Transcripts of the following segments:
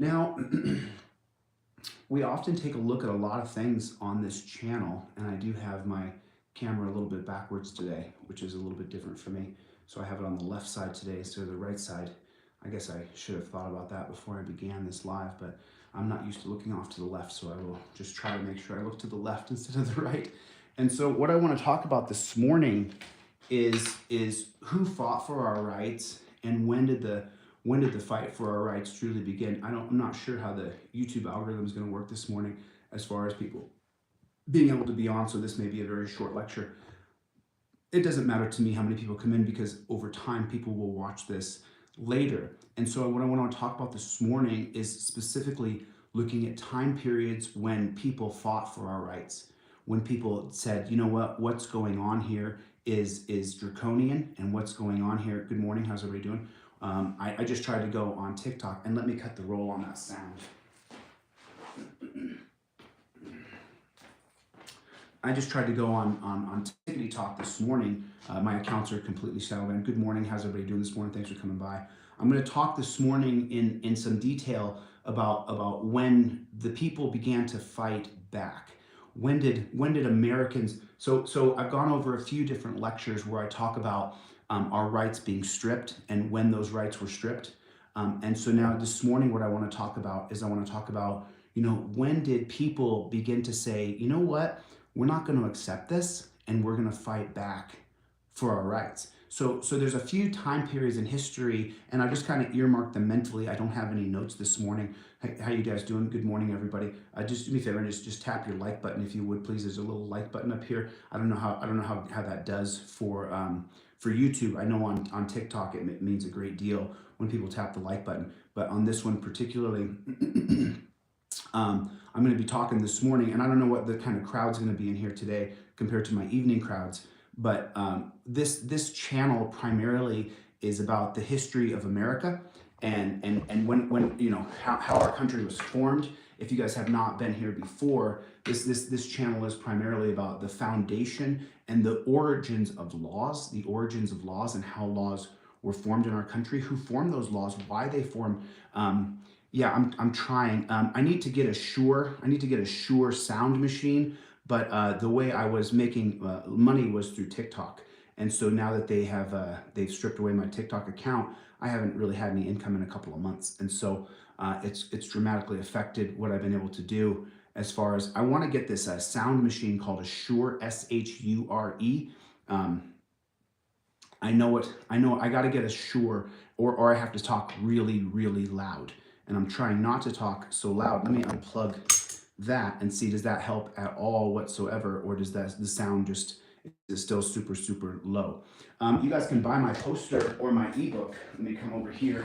Now, we often take a look at a lot of things on this channel, and I do have my camera a little bit backwards today, which is a little bit different for me. So I have it on the left side today instead of the right side. I guess I should have thought about that before I began this live, but I'm not used to looking off to the left, so I will just try to make sure I look to the left instead of the right. And so what I want to talk about this morning is who fought for our rights and when did the fight for our rights truly begin? I'm not sure how the YouTube algorithm is going to work this morning as far as people being able to be on, so this may be a very short lecture. It doesn't matter to me how many people come in because over time people will watch this later. And so what I want to talk about this morning is specifically looking at time periods when people fought for our rights, when people said, you know what, what's going on here is draconian, and what's going on here. Good morning, how's everybody doing? I just tried to go on TikTok, and let me cut the roll on that sound. I just tried to go on Tickety Talk this morning. My accounts are completely shadowed. And good morning, how's everybody doing this morning? Thanks for coming by. I'm going to talk this morning in some detail about when the people began to fight back. When did Americans? So I've gone over a few different lectures where I talk about our rights being stripped and when those rights were stripped. And so now this morning, what I want to talk about is when did people begin to say, you know what? We're not going to accept this, and we're going to fight back for our rights. So there's a few time periods in history, and I just kind of earmarked them mentally. I don't have any notes this morning. Hey, how you guys doing? Good morning, everybody. Just do me a favor and just tap your like button if you would, please. There's a little like button up here. I don't know how that does for YouTube. I know on TikTok it means a great deal when people tap the like button, but on this one particularly. I'm going to be talking this morning, and I don't know what the kind of crowd's going to be in here today compared to my evening crowds, but this channel primarily is about the history of America and when how our country was formed. If you guys have not been here before, this channel is primarily about the foundation and the origins of laws, and how laws were formed in our country, who formed those laws, why they formed. Yeah, I'm trying. I need to get a Shure sound machine, but the way I was making money was through TikTok. And so now that they've stripped away my TikTok account, I haven't really had any income in a couple of months. And so it's dramatically affected what I've been able to do as far as I want to get this sound machine called a Shure, Shure. I know I got to get a Shure, or I have to talk really, really loud. And I'm trying not to talk so loud. Let me unplug that and see, does that help at all whatsoever, or does the sound just is still super, super low? You guys can buy my poster or my ebook. Let me come over here.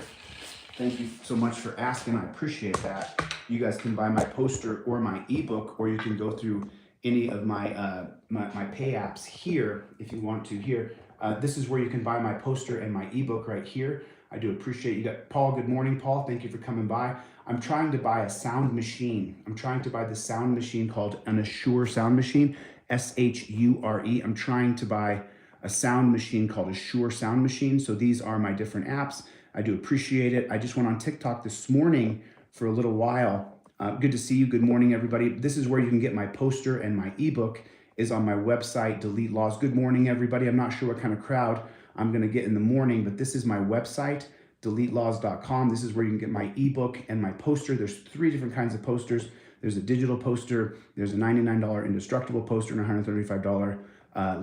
Thank you so much for asking. I appreciate that. You guys can buy my poster or my ebook, or you can go through any of my my pay apps here if you want to. Here, this is where you can buy my poster and my ebook right here. I do appreciate you. Got Paul. Good morning, Paul. Thank you for coming by. I'm trying to buy a sound machine. I'm trying to buy the sound machine called an Shure sound machine, Shure. I'm trying to buy a sound machine called a Shure sound machine. So these are my different apps. I do appreciate it. I just went on TikTok this morning for a little while. Good to see you. Good morning, everybody. This is where you can get my poster, and my ebook is on my website, Delete Laws. Good morning, everybody. I'm not sure what kind of crowd I'm going to get in the morning, but this is my website, deletelaws.com. This is where you can get my ebook and my poster. There's 3 different kinds of posters. There's a digital poster, there's a $99 indestructible poster, and a $135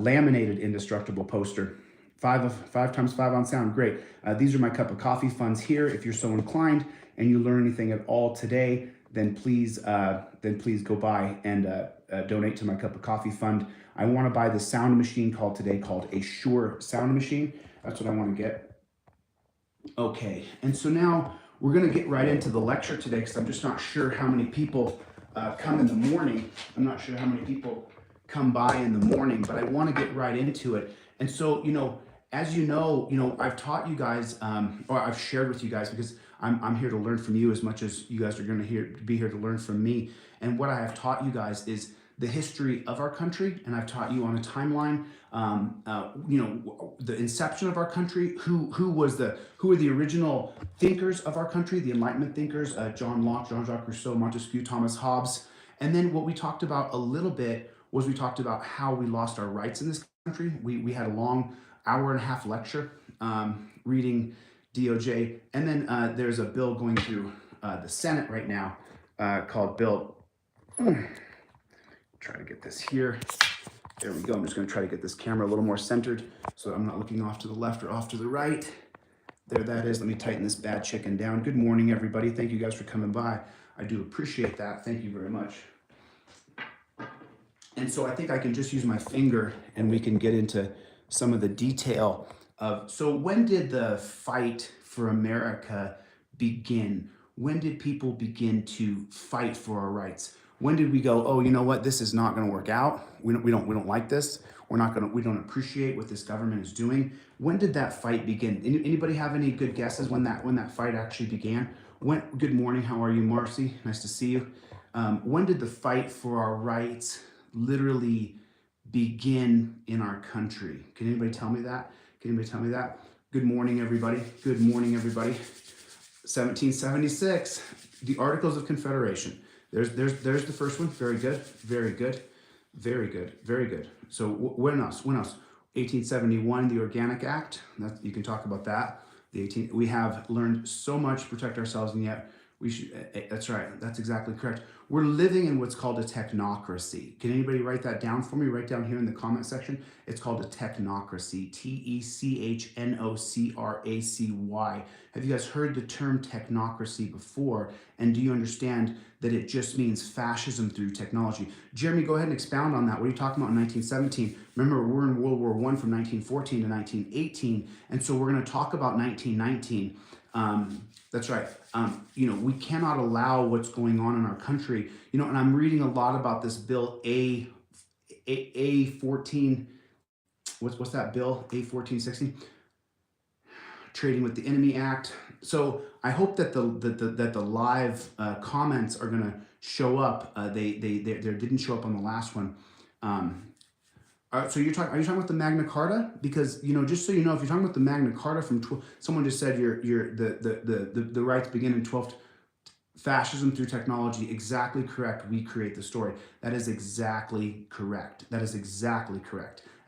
laminated indestructible poster. 5 times 5 on sound, great. These are my cup of coffee funds here. If you're so inclined and you learn anything at all today, then please go by and donate to my cup of coffee fund. I want to buy the sound machine called a Shure sound machine. That's what I want to get. Okay, and so now we're going to get right into the lecture today, because I'm just not sure how many people come in the morning. I'm not sure how many people come by in the morning, but I want to get right into it. And so, as you know, I've taught you guys, or I've shared with you guys, because I'm here to learn from you as much as you guys are going to be here to learn from me. And what I have taught you guys is the history of our country, and I've taught you on a timeline, the inception of our country, who are the original thinkers of our country, the Enlightenment thinkers, John Locke, Jean-Jacques Rousseau, Montesquieu, Thomas Hobbes. And then what we talked about a little bit was we talked about how we lost our rights in this country. We had a long hour and a half lecture reading DOJ. And then there's a bill going through the Senate right now called Bill, try to get this here. There we go. I'm just going to try to get this camera a little more centered so I'm not looking off to the left or off to the right. There that is. Let me tighten this bad chicken down. Good morning, everybody. Thank you guys for coming by. I do appreciate that. Thank you very much. And so I think I can just use my finger and we can get into some of the detail of, so when did the fight for America begin? When did people begin to fight for our rights? When did we go, oh, you know what, this is not going to work out. We don't like this. We don't appreciate what this government is doing. When did that fight begin? Anybody have any good guesses when that fight actually began? Good morning. How are you, Marcy? Nice to see you. When did the fight for our rights literally begin in our country? Can anybody tell me that? Good morning, everybody. 1776, the Articles of Confederation. There's the first one. Very good. So when else? 1871, the Organic Act. You can talk about that. We have learned so much to protect ourselves, and yet we should. That's right. That's exactly correct. We're living in what's called a technocracy. Can anybody write that down for me? Write down here in the comment section. It's called a technocracy. TECHNOCRACY. Have you guys heard the term technocracy before? And do you understand that it just means fascism through technology? Jeremy, go ahead and expound on that. What are you talking about in 1917? Remember, we're in World War I from 1914 to 1918. And so we're going to talk about 1919. That's right. We cannot allow what's going on in our country. And I'm reading a lot about this bill A14. What's that bill? A1416. Trading with the Enemy Act. So I hope that the live comments are going to show up. They didn't show up on the last one. So are you talking about the Magna Carta? Because just so you know, if you're talking about the Magna Carta from someone just said the rights begin in 12th. Fascism through technology. Exactly correct. We create the story. That is exactly correct.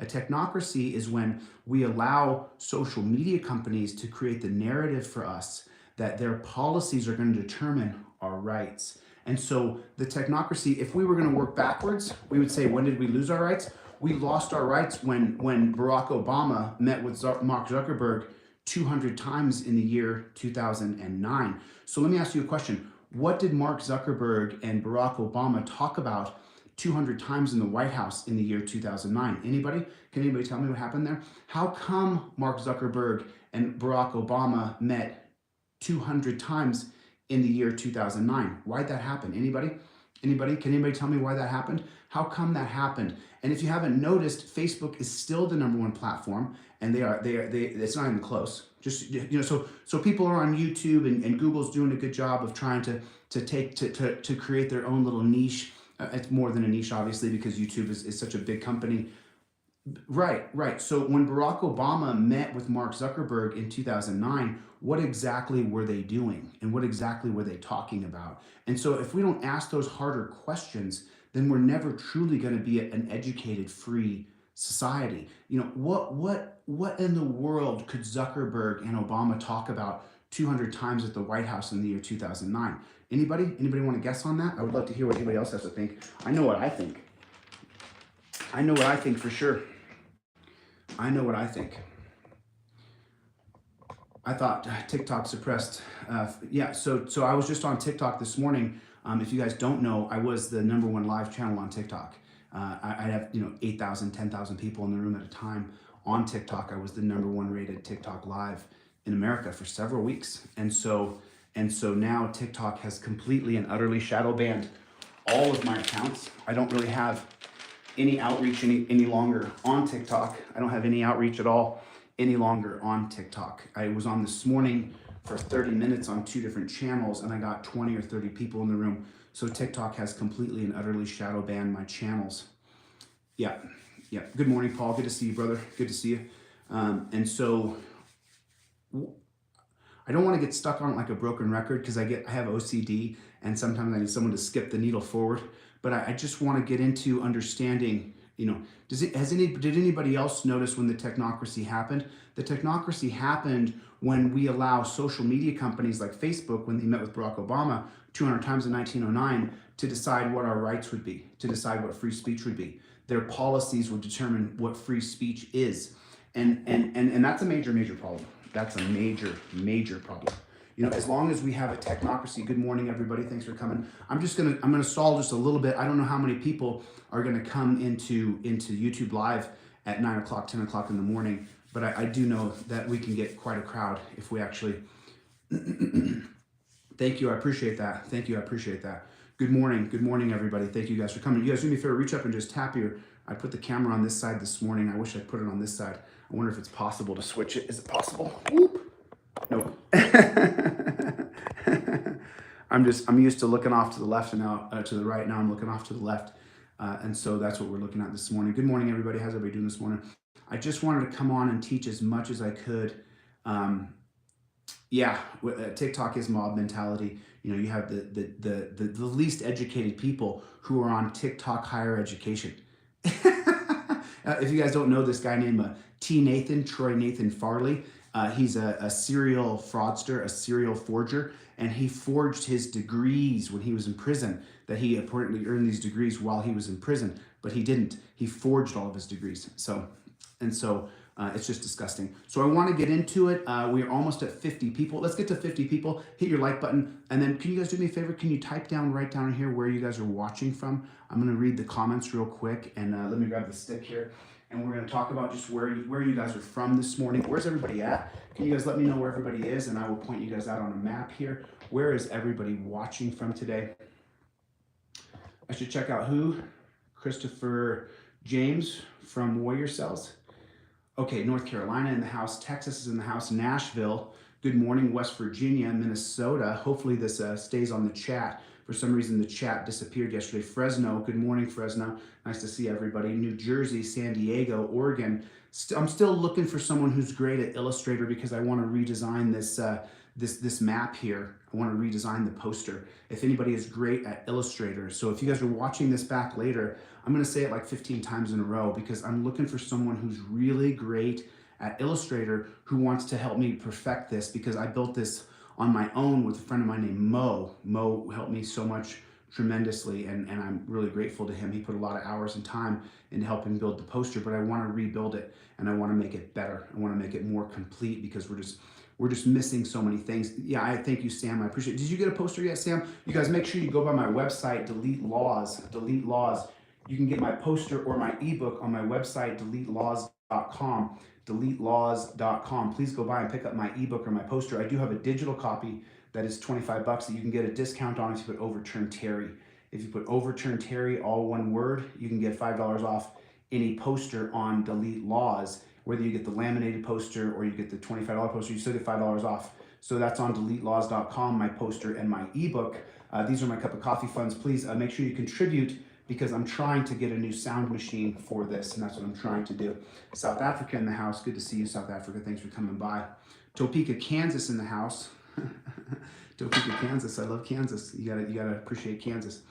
A technocracy is when we allow social media companies to create the narrative for us that their policies are going to determine our rights. And so the technocracy, if we were going to work backwards, we would say, when did we lose our rights? We lost our rights when Barack Obama met with Mark Zuckerberg 200 times in the year 2009. So let me ask you a question. What did Mark Zuckerberg and Barack Obama talk about 200 times in the White House in the year 2009? Anybody? Can anybody tell me what happened there? How come Mark Zuckerberg and Barack Obama met 200 times in the year 2009? Why'd that happen? Anybody? Can anybody tell me why that happened? How come that happened? And if you haven't noticed, Facebook is still the #1 platform, and it's not even close. Just so people are on YouTube, and Google's doing a good job of trying to create their own little niche. It's more than a niche, obviously, because YouTube is such a big company. Right. So when Barack Obama met with Mark Zuckerberg in 2009, what exactly were they doing? And what exactly were they talking about? And so if we don't ask those harder questions, then we're never truly going to be an educated, free society. What in the world could Zuckerberg and Obama talk about 200 times at the White House in the year 2009? Anybody want to guess on that? I would love to hear what anybody else has to think. I know what I think for sure. I thought TikTok suppressed. So I was just on TikTok this morning. If you guys don't know, I was the #1 live channel on TikTok. I'd have 8,000, 10,000 people in the room at a time on TikTok. I was the #1 rated TikTok live in America for several weeks. And so now TikTok has completely and utterly shadow banned all of my accounts. I don't really have any outreach any longer on TikTok. I don't have any outreach at all any longer on TikTok. I was on this morning for 30 minutes on 2 different channels, and I got 20 or 30 people in the room. So TikTok has completely and utterly shadow banned my channels. Yeah, yeah. Good morning, Paul. Good to see you, brother. Good to see you. And so I don't want to get stuck on it like a broken record because I have OCD and sometimes I need someone to skip the needle forward. But I just want to get into understanding, you know, did anybody else notice when the technocracy happened? The technocracy happened when we allow social media companies like Facebook, when they met with Barack Obama 200 times in 1909, to decide what our rights would be, to decide what free speech would be. Their policies would determine what free speech is. And that's a major problem. That's a major problem. You know, as long as we have a technocracy. Good morning, everybody. Thanks for coming. I'm gonna stall just a little bit. I don't know how many people are gonna come into YouTube Live at 9 o'clock, 10 o'clock in the morning, but I do know that we can get quite a crowd if we actually. Thank you. I appreciate that. Thank you. I appreciate that. Good morning, everybody. Thank you guys for coming. You guys do me a favor, reach up and just tap your. I put the camera on this side this morning. I wish I put it on this side. I wonder if it's possible to switch it. Is it possible? Whoop. Nope. I'm used to looking off to the left and now to the right. Now I'm looking off to the left. And so that's what we're looking at this morning. Good morning, everybody. How's everybody doing this morning? I just wanted to come on and teach as much as I could. TikTok is mob mentality. You know, you have the least educated people who are on TikTok higher education. If you guys don't know this guy named Troy Nathan Farley, he's a serial fraudster, a serial forger, and he forged his degrees when he was in prison. That he apparently earned these degrees while he was in prison, but he didn't. He forged all of his degrees. So it's just disgusting. So I want to get into it. We're almost at 50 people. Let's get to 50 people. Hit your like button. And then can you guys do me a favor? Can you write down here where you guys are watching from? I'm going to read the comments real quick. And let me grab the stick here. And we're going to talk about just where you guys are from this morning. Where's everybody at? Can you guys let me know where everybody is? And I will point you guys out on a map here. Where is everybody watching from today? I should check out who? Christopher James from Warrior Cells. Okay, North Carolina in the house, Texas is in the house, Nashville, good morning, West Virginia, Minnesota. Hopefully this stays on the chat. For some reason, the chat disappeared yesterday. Fresno, good morning, Fresno. Nice to see everybody. New Jersey, San Diego, Oregon. I'm still looking for someone who's great at Illustrator because I want to redesign this map here. I want to redesign the poster. If anybody is great at Illustrator. So if you guys are watching this back later, I'm going to say it like 15 times in a row because I'm looking for someone who's really great at Illustrator who wants to help me perfect this because I built this on my own with a friend of mine named Mo. Mo helped me so much tremendously and I'm really grateful to him. He put a lot of hours and time into helping build the poster, but I want to rebuild it and I want to make it better. I want to make it more complete because we're just missing so many things. Yeah, I thank you, Sam. I appreciate it. Did you get a poster yet, Sam? You guys make sure you go by my website, Delete Laws. You can get my poster or my ebook on my website, deletelaws.com. Deletelaws.com. Please go by and pick up my ebook or my poster. I do have a digital copy that is $25 that you can get a discount on if you put Overturn Terry. If you put Overturn Terry, all one word, you can get $5 off any poster on Delete Laws. Whether you get the laminated poster or you get the $25 poster, you still get $5 off. So that's on deletelaws.com, my poster and my ebook. These are my cup of coffee funds. Please make sure you contribute because I'm trying to get a new sound machine for this, and that's what I'm trying to do. South Africa in the house. Good to see you, South Africa. Thanks for coming by. Topeka, Kansas in the house. Topeka, Kansas. I love Kansas. You gotta appreciate Kansas.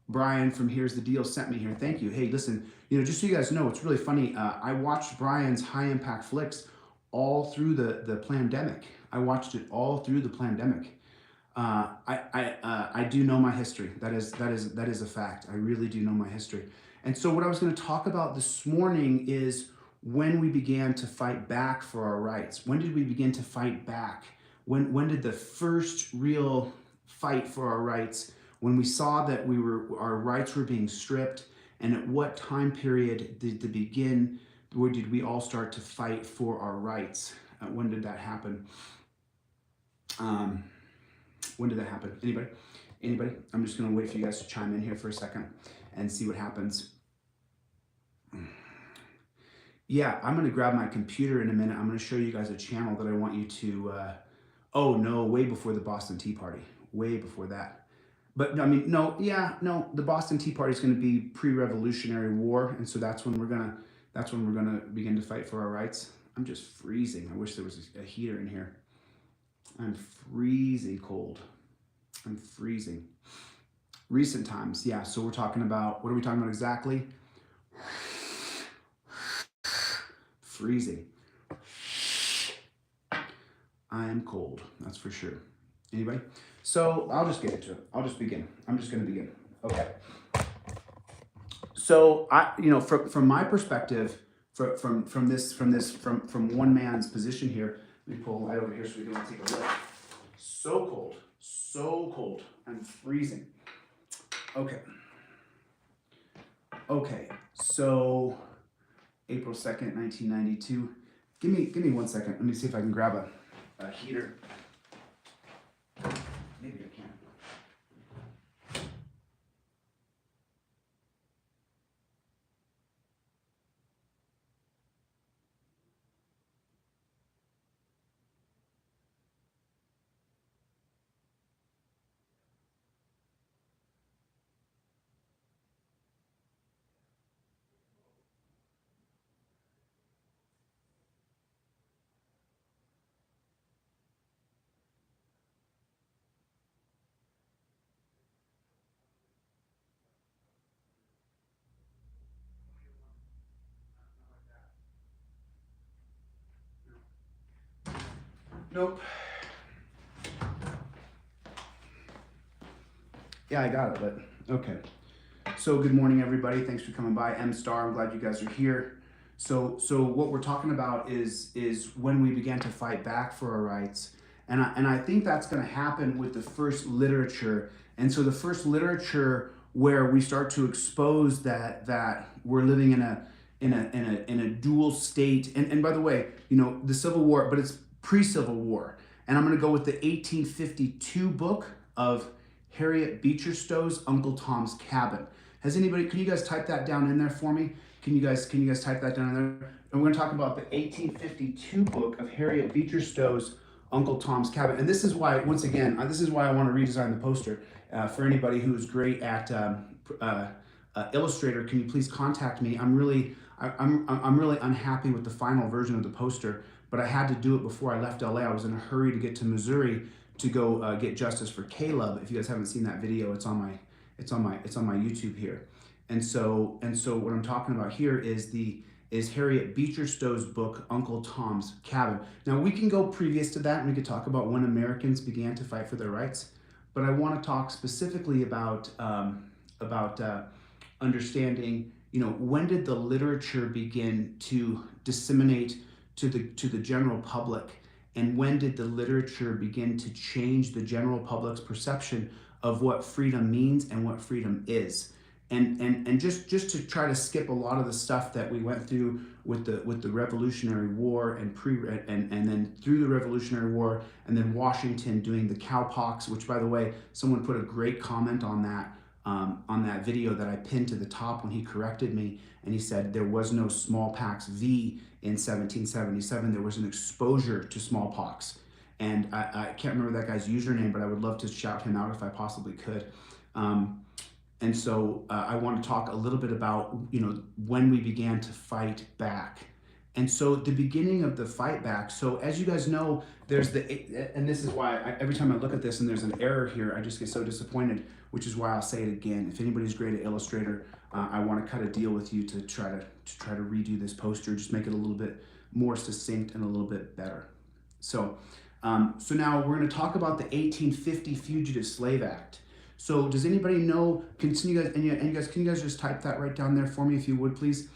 Brian from Here's the Deal sent me here. Thank you. Hey, listen, just so you guys know, it's really funny. I watched Brian's High Impact Flicks all through the pandemic. I watched it all through the pandemic. I do know my history. That is a fact. I really do know my history. And so what I was going to talk about this morning is when we began to fight back for our rights. When did we begin to fight back? When did the first real fight for our rights? When we saw that our rights were being stripped, and at what time period where did we all start to fight for our rights? When did that happen? When did that happen? Anybody? I'm just going to wait for you guys to chime in here for a second and see what happens. Yeah, I'm going to grab my computer in a minute. I'm going to show you guys a channel that I want you to Oh no, way before the Boston Tea Party, way before that. But I mean, no, yeah, no, the Boston Tea Party is going to be pre-Revolutionary War, and so that's when we're gonna begin to fight for our rights. I'm just freezing. I wish there was a heater in here. I'm freezing cold. I'm freezing. Recent times, yeah. So we're talking about, what are we talking about exactly? Freezing. I am cold, that's for sure. Anybody? So I'll just get into it. I'll just begin. I'm just going to begin. Okay. So from my perspective, from one man's position here, let me pull a light over here so we can take a look. So cold, so cold. I'm freezing. Okay. Okay. So April 2nd, 1992. Give me 1 second. Let me see if I can grab a heater. Maybe I can. Nope. Yeah, I got it, but okay. So good morning, everybody. Thanks for coming by. M Star, I'm glad you guys are here. So what we're talking about is when we began to fight back for our rights, and I think that's going to happen with the first literature. And so the first literature where we start to expose that we're living in a dual state. And by the way, the Civil War, but it's pre-Civil War. And I'm going to go with the 1852 book of Harriet Beecher Stowe's Uncle Tom's Cabin. Has anybody, can you guys type that down in there for me? Can you guys type that down in there? And we're going to talk about the 1852 book of Harriet Beecher Stowe's Uncle Tom's Cabin. And this is why, once again, this is why I want to redesign the poster. For anybody who's great at Illustrator, can you please contact me? I'm really unhappy with the final version of the poster, but I had to do it before I left LA. I was in a hurry to get to Missouri to go get justice for Caleb. If you guys haven't seen that video, it's on my YouTube here. And so what I'm talking about here is Harriet Beecher Stowe's book, Uncle Tom's Cabin. Now we can go previous to that and we could talk about when Americans began to fight for their rights, but I want to talk specifically about understanding, when did the literature begin to disseminate to the general public, and when did the literature begin to change the general public's perception of what freedom means and what freedom is. And just to try to skip a lot of the stuff that we went through with the Revolutionary War and then through the Revolutionary War, and then Washington doing the cowpox, which, by the way, someone put a great comment on that video that I pinned to the top when he corrected me, and he said there was no smallpox V in 1777. There was an exposure to smallpox. And I can't remember that guy's username, but I would love to shout him out if I possibly could. And so I want to talk a little bit about, when we began to fight back. And so the beginning of the fight back, so as you guys know, and this is why every time I look at this and there's an error here, I just get so disappointed, which is why I'll say it again. If anybody's great at Illustrator, I want to cut a deal with you to try to redo this poster, just make it a little bit more succinct and a little bit better. So now we're going to talk about the 1850 Fugitive Slave Act. So does anybody know, can you guys just type that right down there for me, if you would, please?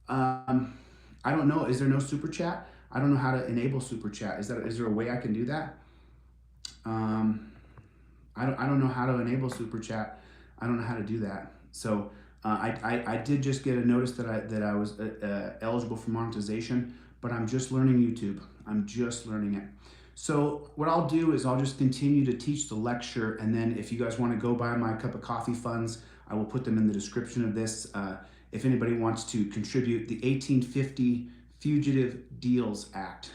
I don't know, is there no super chat? I don't know how to enable super chat. Is there a way I can do that? I don't know how to enable super chat. I don't know how to do that. So I did just get a notice that I was eligible for monetization, but I'm just learning YouTube. I'm just learning it. So what I'll do is I'll just continue to teach the lecture, and then if you guys want to go buy my cup of coffee funds, I will put them in the description of this. If anybody wants to contribute, the 1850 Fugitive Deals Act.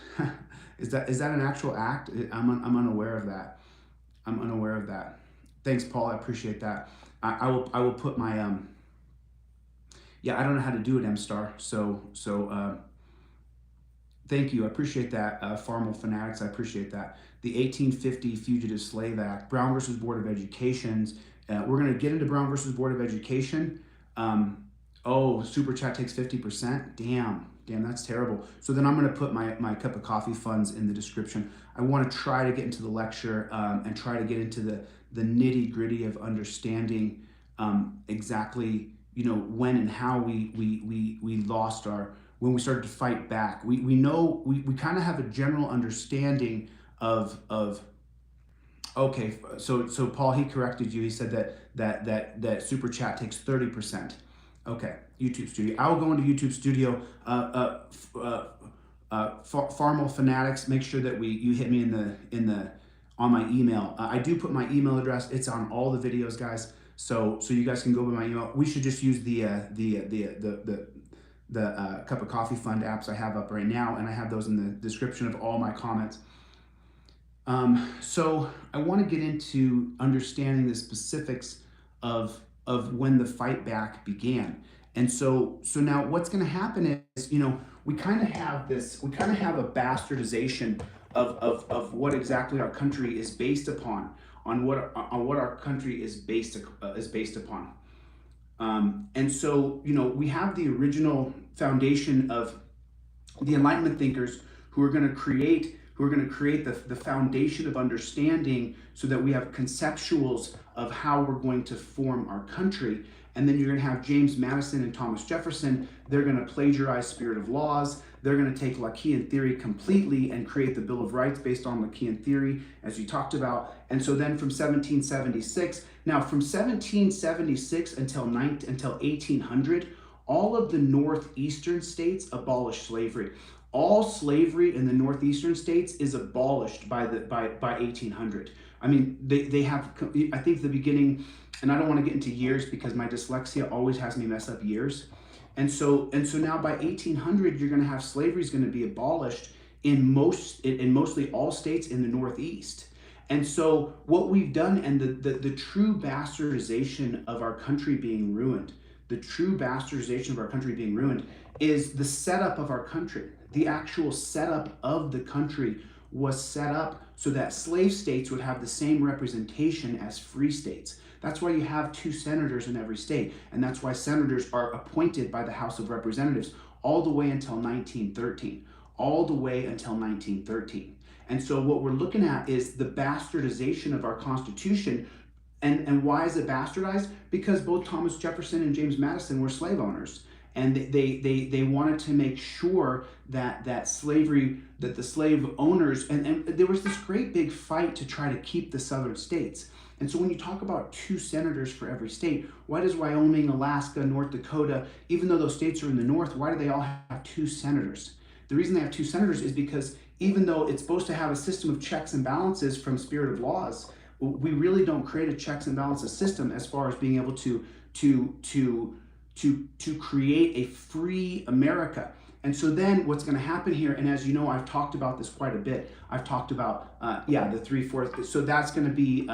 Is that an actual act? I'm unaware of that. I'm unaware of that. Thanks, Paul. I appreciate that. I will put my yeah. I don't know how to do it, M Star. So thank you. I appreciate that. Farmal Fanatics. I appreciate that. The 1850 Fugitive Slave Act, Brown versus Board of Education's. We're going to get into Brown versus Board of Education. Oh, Super Chat takes 50%. Damn, that's terrible. So then I'm going to put my cup of coffee funds in the description. I want to try to get into the lecture and try to get into the nitty gritty of understanding exactly, when and how we lost when we started to fight back. We know, we kind of have a general understanding of okay, so Paul, he corrected you. He said that Super Chat takes 30%. Okay, YouTube Studio. I will go into YouTube Studio. Farmal Fanatics. Make sure that you hit me on my email. I do put my email address. It's on all the videos, guys. So you guys can go by my email. We should just use the cup of coffee fund apps I have up right now, and I have those in the description of all my comments. So I want to get into understanding the specifics of when the fight back began. And so now what's going to happen is, we kind of have a bastardization of what exactly our country is based upon, on what our country is based upon. And so, we have the original foundation of the Enlightenment thinkers who are going to create the foundation of understanding, so that we have conceptuals of how we're going to form our country. And then you're going to have James Madison and Thomas Jefferson. They're going to plagiarize Spirit of Laws. They're going to take Lockean theory completely and create the Bill of Rights based on Lockean theory, as you talked about. And so then from 1776 until 1800, all of the northeastern states abolished slavery. All slavery in the northeastern states is abolished by 1800. I mean, they have, I think the beginning, and I don't want to get into years because my dyslexia always has me mess up years. And so now by 1800, you're going to have slavery is going to be abolished in mostly all states in the Northeast. And so what we've done, and the true bastardization of our country being ruined, is the setup of our country. The actual setup of the country was set up so that slave states would have the same representation as free states. That's why you have 2 senators in every state, and that's why senators are appointed by the House of Representatives all the way until 1913. And so what we're looking at is the bastardization of our Constitution. And why is it bastardized? Because both Thomas Jefferson and James Madison were slave owners. And they wanted to make sure that the slave owners, and there was this great big fight to try to keep the southern states. And so when you talk about 2 senators for every state, why does Wyoming, Alaska, North Dakota, even though those states are in the north, why do they all have 2 senators? The reason they have 2 senators is because even though it's supposed to have a system of checks and balances from Spirit of Laws, we really don't create a checks and balances system as far as being able to create a free America. And so then what's going to happen here, and as you know, I've talked about this quite a bit. I've talked about the 3/4. So that's going to be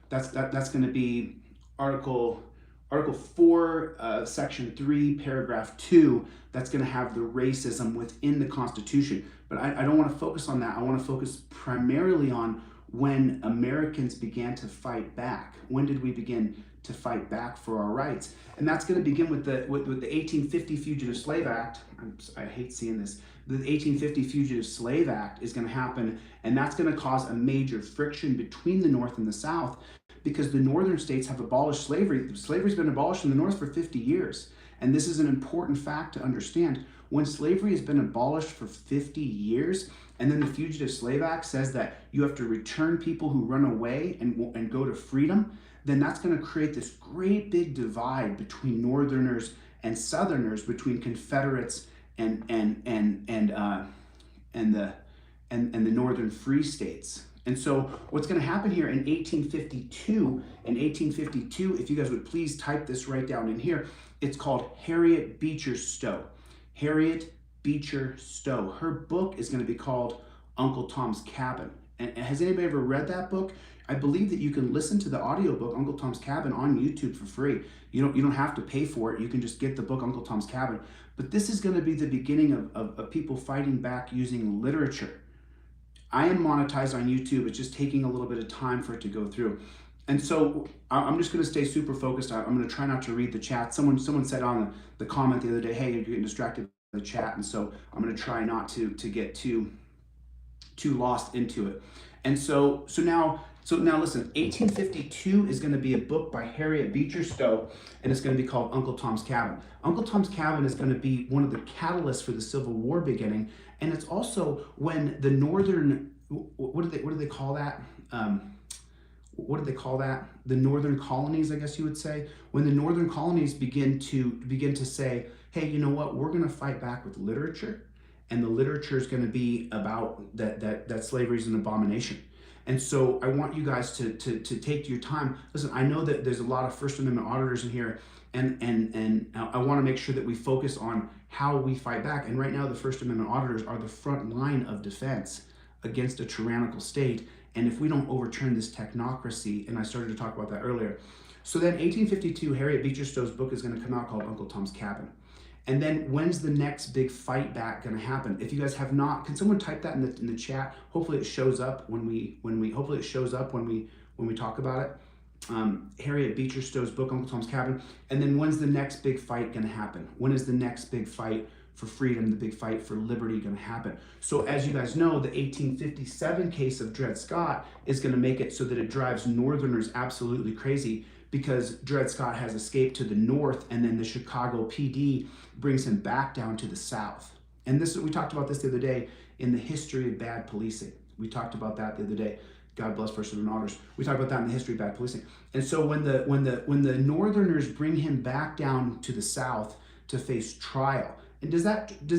that's going to be Article 4, Section 3, Paragraph 2. That's going to have the racism within the Constitution. But I don't want to focus on that. I want to focus primarily on when Americans began to fight back. When did we begin to fight back for our rights? And that's going to begin with the 1850 Fugitive Slave Act. I hate seeing this. The 1850 Fugitive Slave Act is going to happen, and that's going to cause a major friction between the North and the South, because the northern states have abolished slavery. Slavery's been abolished in the North for 50 years. And this is an important fact to understand. When slavery has been abolished for 50 years, and then the Fugitive Slave Act says that you have to return people who run away and go to freedom, then that's going to create this great big divide between Northerners and Southerners, between Confederates and the Northern Free States. And so what's going to happen here in 1852, if you guys would please type this right down in here, it's called Harriet Beecher Stowe. Harriet Beecher Stowe. Her book is going to be called Uncle Tom's Cabin. And has anybody ever read that book? I believe that you can listen to the audiobook Uncle Tom's Cabin on YouTube for free. You don't have to pay for it. You can just get the book Uncle Tom's Cabin. But this is going to be the beginning of people fighting back using literature. I am monetized on YouTube. It's just taking a little bit of time for it to go through. And so I'm just going to stay super focused. I'm going to try not to read the chat. Someone said on the comment the other day, hey, you're getting distracted by the chat. And so I'm going to try not to get too lost into it. And so now listen, 1852 is going to be a book by Harriet Beecher Stowe, and it's going to be called Uncle Tom's Cabin. Uncle Tom's Cabin is going to be one of the catalysts for the Civil War beginning, and it's also when the northern, what do they call that? What do they call that? The northern colonies, I guess you would say. When the northern colonies begin to say, hey, you know what? We're going to fight back with literature, and the literature is going to be about that slavery is an abomination. And so I want you guys to take your time. Listen, I know that there's a lot of First Amendment auditors in here, and I want to make sure that we focus on how we fight back. And right now, the First Amendment auditors are the front line of defense against a tyrannical state. And if we don't overturn this technocracy, and I started to talk about that earlier. So then 1852, Harriet Beecher Stowe's book is going to come out called Uncle Tom's Cabin. And then when's the next big fight back going to happen? If you guys have not, can someone type that in the chat? Hopefully it shows up when we talk about it. Harriet Beecher Stowe's book, Uncle Tom's Cabin. And then when's the next big fight going to happen? When is the next big fight for freedom, the big fight for liberty going to happen? So as you guys know, the 1857 case of Dred Scott is going to make it so that it drives Northerners absolutely crazy, because Dred Scott has escaped to the north, and then the Chicago PD brings him back down to the south. And this, we talked about this the other day in the history of bad policing. We talked about that the other day. God bless First Amendment auditors. We talked about that in the history of bad policing. And so when the Northerners bring him back down to the south to face trial, and does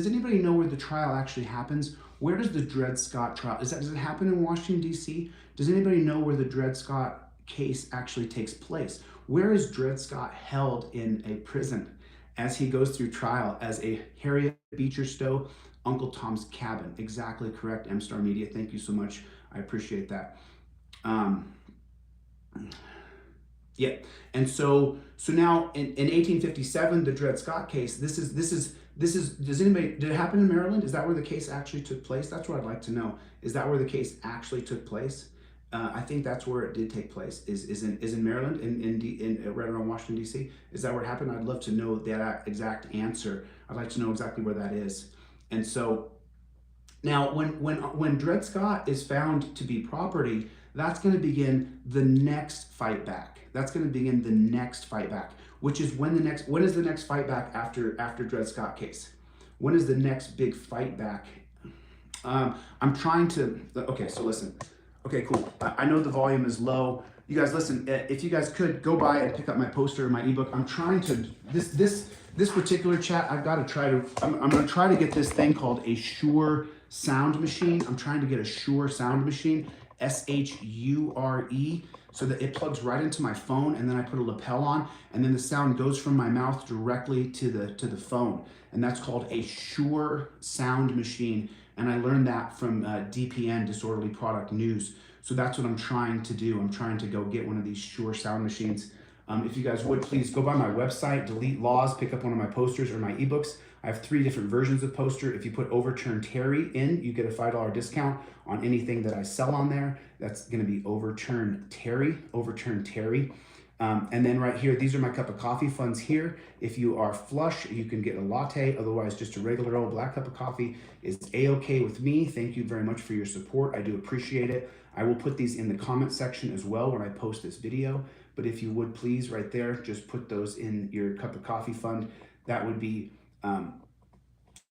anybody know where the trial actually happens? Where does the Dred Scott trial, does it happen in Washington, D.C.? Does anybody know where the Dred Scott case actually takes place? Where is Dred Scott held in a prison as he goes through trial as a Harriet Beecher Stowe, Uncle Tom's Cabin? Exactly correct, M-Star Media. Thank you so much. I appreciate that. Yeah, and so now in 1857, the Dred Scott case. This is. Does anybody? Did it happen in Maryland? Is that where the case actually took place? That's what I'd like to know. Is that where the case actually took place? I think that's where it did take place. Is in Maryland, in right around Washington D.C. Is that where it happened? I'd love to know that exact answer. I'd like to know exactly where that is. And so now, when Dred Scott is found to be property, that's going to begin the next fight back. That's going to begin the next fight back, which is when is the next fight back after Dred Scott case? When is the next big fight back? I'm trying to. Okay, so listen. Okay, cool. I know the volume is low. You guys listen, if you guys could go by and pick up my poster or my ebook. I'm trying to, this particular chat, I've got to try to, I'm going to try to get this thing called a Shure sound machine. I'm trying to get a Shure sound machine, S-H-U-R-E, so that it plugs right into my phone, and then I put a lapel on, and then the sound goes from my mouth directly to the phone. And that's called a Shure sound machine. And I learned that from DPN, Disorderly Product News. So that's what I'm trying to do. I'm trying to go get one of these Shure sound machines. If you guys would, please go by my website, Delete Laws, pick up one of my posters or my ebooks. I have 3 different versions of poster. If you put Overturn Terry in, you get a $5 discount on anything that I sell on there. That's gonna be Overturn Terry, Overturn Terry. And then right here, these are my cup of coffee funds here. If you are flush, you can get a latte. Otherwise, just a regular old black cup of coffee is A-okay with me. Thank you very much for your support. I do appreciate it. I will put these in the comment section as well when I post this video. But if you would please, right there, just put those in your cup of coffee fund. That would be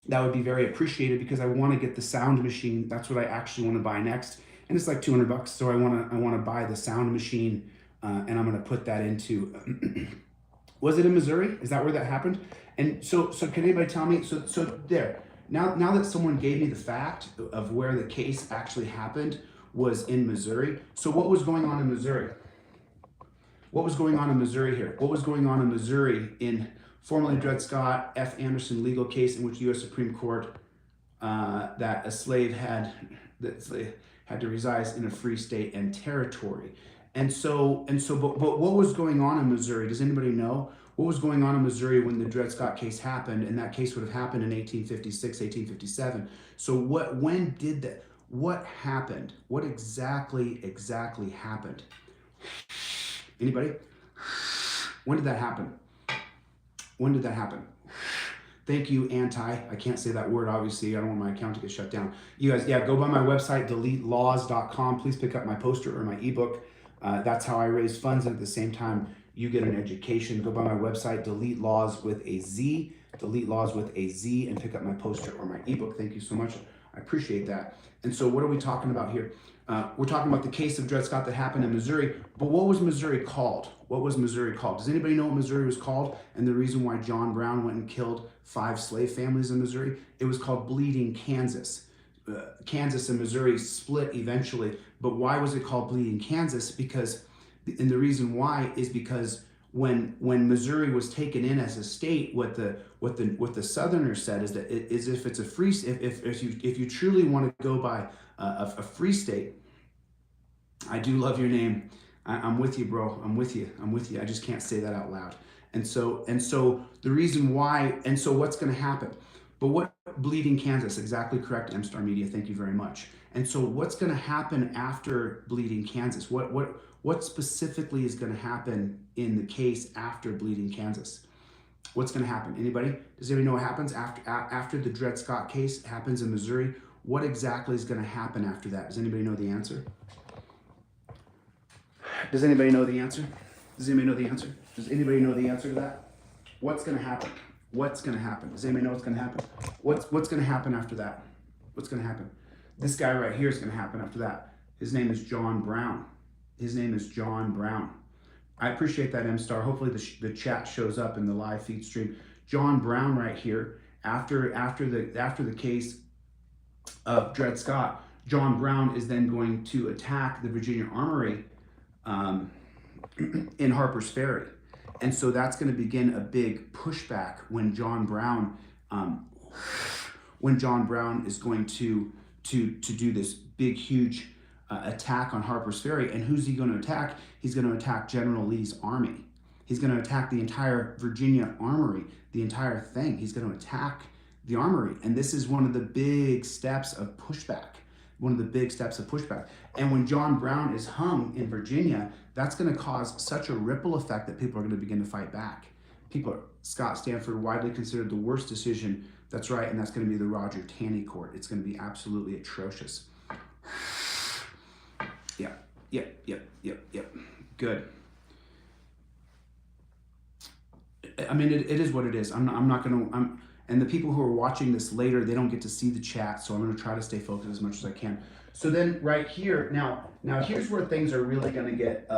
very appreciated, because I want to get the sound machine. That's what I actually want to buy next, and it's like $200. So I want to buy the sound machine. And I'm going to put that into, was it in Missouri? Is that where that happened? And so can anybody tell me, so there, now that someone gave me the fact of where the case actually happened was in Missouri. So what was going on in Missouri? What was going on in Missouri here? What was going on in Missouri in formerly Dred Scott, F. Anderson legal case in which the U.S. Supreme Court, that a slave had that had to reside in a free state and territory. But what was going on in Missouri? Does anybody know what was going on in Missouri when the Dred Scott case happened? And that case would have happened in 1856, 1857. So when did that? What happened? What exactly happened? Anybody? When did that happen? When did that happen? Thank you, I can't say that word, obviously. I don't want my account to get shut down. You guys, yeah, go by my website, deletelaws.com. Please pick up my poster or my ebook. That's how I raise funds. And at the same time, you get an education. Go by my website, Delete Laws with a Z, and pick up my poster or my ebook. Thank you so much. I appreciate that. And so what are we talking about here? We're talking about the case of Dred Scott that happened in Missouri, but what was Missouri called? What was Missouri called? Does anybody know what Missouri was called? And the reason why John Brown went and killed 5 slave families in Missouri? It was called Bleeding Kansas. Kansas and Missouri split eventually, but why was it called Bleeding Kansas? And the reason why is because when Missouri was taken in as a state, what the Southerners said is that if it's a free, if you truly want to go by a free state, I do love your name. I'm with you, bro. I'm with you. I just can't say that out loud. And so the reason why, and so what's going to happen? But what Bleeding Kansas, exactly correct, M-Star Media, thank you very much. And so what's going to happen after Bleeding Kansas? What specifically is going to happen in the case after Bleeding Kansas? What's going to happen? Anybody? Does anybody know what happens after the Dred Scott case happens in Missouri? What exactly is going to happen after that? Does anybody know the answer? Does anybody know the answer? Does anybody know the answer? Does anybody know the answer to that? What's going to happen? What's going to happen? Does anybody know what's going to happen? What's going to happen after that? What's going to happen? This guy right here is going to happen after that. His name is John Brown. His name is John Brown. I appreciate that, M-Star. Hopefully the chat shows up in the live feed stream. John Brown right here, after the case of Dred Scott, John Brown is then going to attack the Virginia Armory in Harper's Ferry. And so that's going to begin a big pushback when John Brown is going to do this big, huge attack on Harper's Ferry. And who's he going to attack? He's going to attack General Lee's army. He's going to attack the entire Virginia Armory, the entire thing. He's going to attack the armory. And this is one of the big steps of pushback. And when John Brown is hung in Virginia, that's going to cause such a ripple effect that people are going to begin to fight back. Scott Stanford, widely considered the worst decision. That's right, and that's going to be the Roger Taney court. It's going to be absolutely atrocious. Yep. Good. I mean, it is what it is. I'm not going to... And the people who are watching this later, they don't get to see the chat, so I'm going to try to stay focused as much as I can. So then right here, now here's where things are really going to get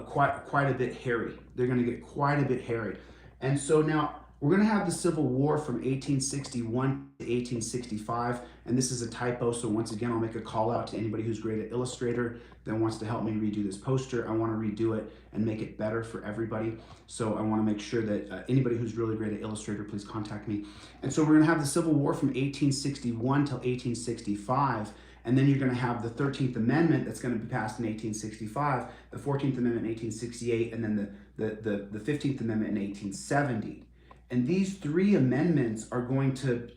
quite a bit hairy. They're going to get quite a bit hairy. And so now we're going to have the Civil War from 1861 to 1865, and this is a typo, so once again, I'll make a call out to anybody who's great at Illustrator that wants to help me redo this poster. I want to redo it and make it better for everybody. So I want to make sure that anybody who's really great at Illustrator, please contact me. And so we're going to have the Civil War from 1861 till 1865, and then you're going to have the 13th Amendment that's going to be passed in 1865, the 14th Amendment in 1868, and then the 15th Amendment in 1870. And these 3 amendments are going to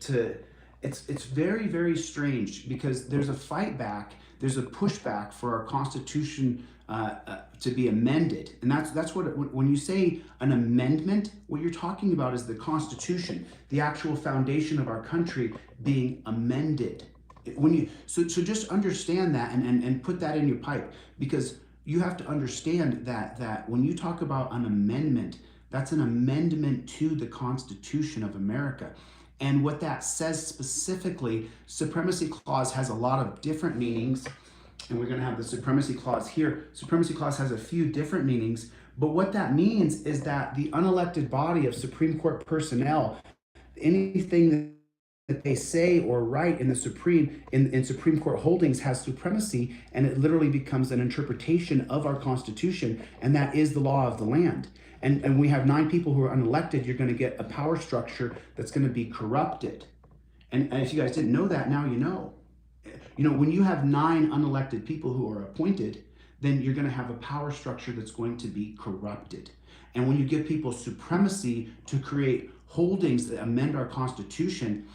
it's very, very strange because there's a fight back, there's a pushback for our Constitution to be amended. And that's what, when you say an amendment, what you're talking about is the Constitution, the actual foundation of our country being amended. So just understand that and put that in your pipe, because you have to understand that when you talk about an amendment, that's an amendment to the Constitution of America. And what that says specifically, Supremacy Clause has a lot of different meanings, and we're going to have the Supremacy Clause here. Supremacy Clause has a few different meanings, but what that means is that the unelected body of Supreme Court personnel, anything that they say or write in the Supreme Court holdings has supremacy, and it literally becomes an interpretation of our Constitution, and that is the law of the land. And we have 9 people who are unelected. You're going to get a power structure that's going to be corrupted. And if you guys didn't know that, now you know. When you have 9 unelected people who are appointed, then you're going to have a power structure that's going to be corrupted. And when you give people supremacy to create holdings that amend our Constitution,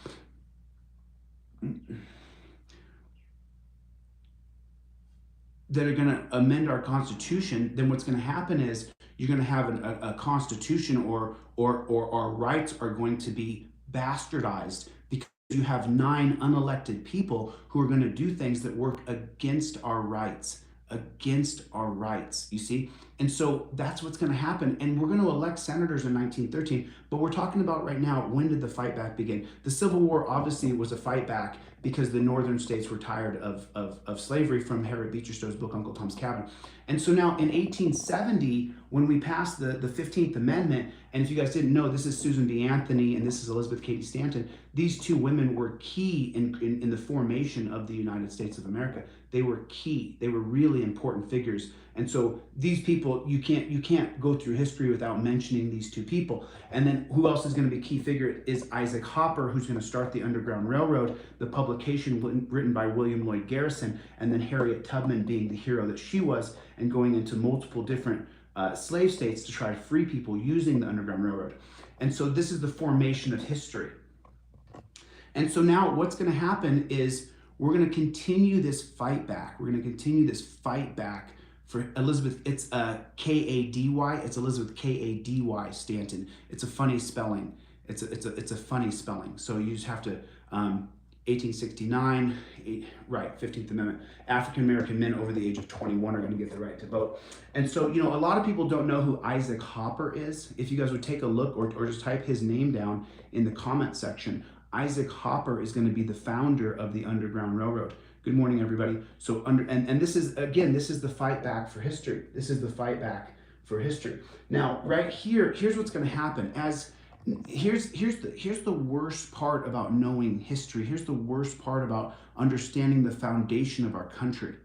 that are going to amend our Constitution, then what's going to happen is you're going to have a Constitution, or our rights are going to be bastardized, because you have 9 unelected people who are going to do things that work against our rights, you see? And so that's what's going to happen. And we're going to elect senators in 1913, but we're talking about right now, when did the fight back begin? The Civil War obviously was a fight back because the northern states were tired of slavery, from Harriet Beecher Stowe's book, Uncle Tom's Cabin. And so now in 1870, when we passed the 15th Amendment, and if you guys didn't know, this is Susan B. Anthony and this is Elizabeth Cady Stanton. These 2 women were key in the formation of the United States of America. They were key. They were really important figures. And so these people, you can't go through history without mentioning these 2 people. And then who else is going to be a key figure is Isaac Hopper, who's going to start the Underground Railroad, the publication written by William Lloyd Garrison, and then Harriet Tubman being the hero that she was, and going into multiple different slave states to try to free people using the Underground Railroad. And so this is the formation of history. And so now what's going to happen is we're going to continue this fight back. We're going to continue this fight back for Elizabeth. It's K-A-D-Y. It's Elizabeth K-A-D-Y Stanton. It's a funny spelling. It's a funny spelling. So you just have to 1869, right, 15th Amendment. African-American men over the age of 21 are going to get the right to vote. And so, a lot of people don't know who Isaac Hopper is. If you guys would take a look, or just type his name down in the comment section, Isaac Hopper is going to be the founder of the Underground Railroad. Good morning, everybody. So, and this is, again, this is the fight back for history. This is the fight back for history. Now, right here, here's what's going to happen. Here's the worst part about knowing history. Here's the worst part about understanding the foundation of our country.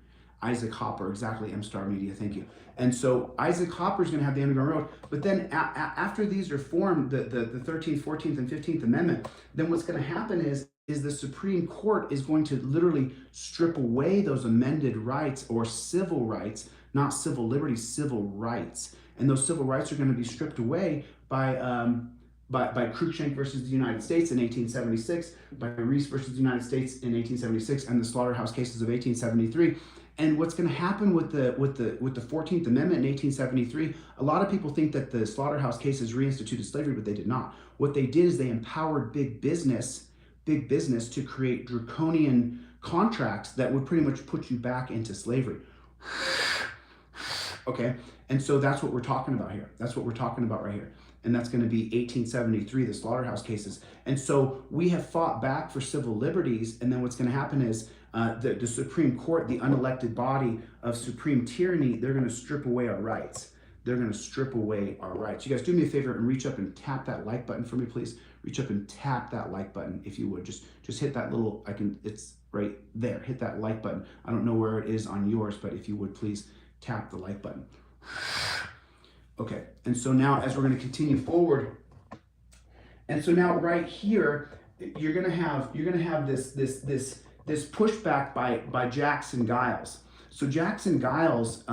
Isaac Hopper, exactly, M-Star Media, thank you. And so Isaac Hopper is going to have the Underground Railroad, but then after these are formed, the 13th, 14th, and 15th Amendment, then what's going to happen is the Supreme Court is going to literally strip away those amended rights, or civil rights, not civil liberties, civil rights. And those civil rights are going to be stripped away by Cruikshank versus the United States in 1876, by Reese versus the United States in 1876, and the Slaughterhouse cases of 1873. And what's going to happen with the 14th Amendment in 1873, a lot of people think that the Slaughterhouse cases reinstituted slavery, but they did not. What they did is they empowered big business to create draconian contracts that would pretty much put you back into slavery. Okay, and so that's what we're talking about here. That's what we're talking about right here. And that's going to be 1873, the Slaughterhouse cases. And so we have fought back for civil liberties, and then what's going to happen is the Supreme Court, the unelected body of supreme tyranny, they're going to strip away our rights. They're going to strip away our rights. You guys do me a favor and reach up and tap that like button for me, please. Reach up and tap that like button, if you would. Just hit that little, it's right there. Hit that like button. I don't know where it is on yours, but if you would, please tap the like button. Okay, and so now as we're going to continue forward, and so now right here, you're going to have this pushback by Jackson Giles. So Jackson Giles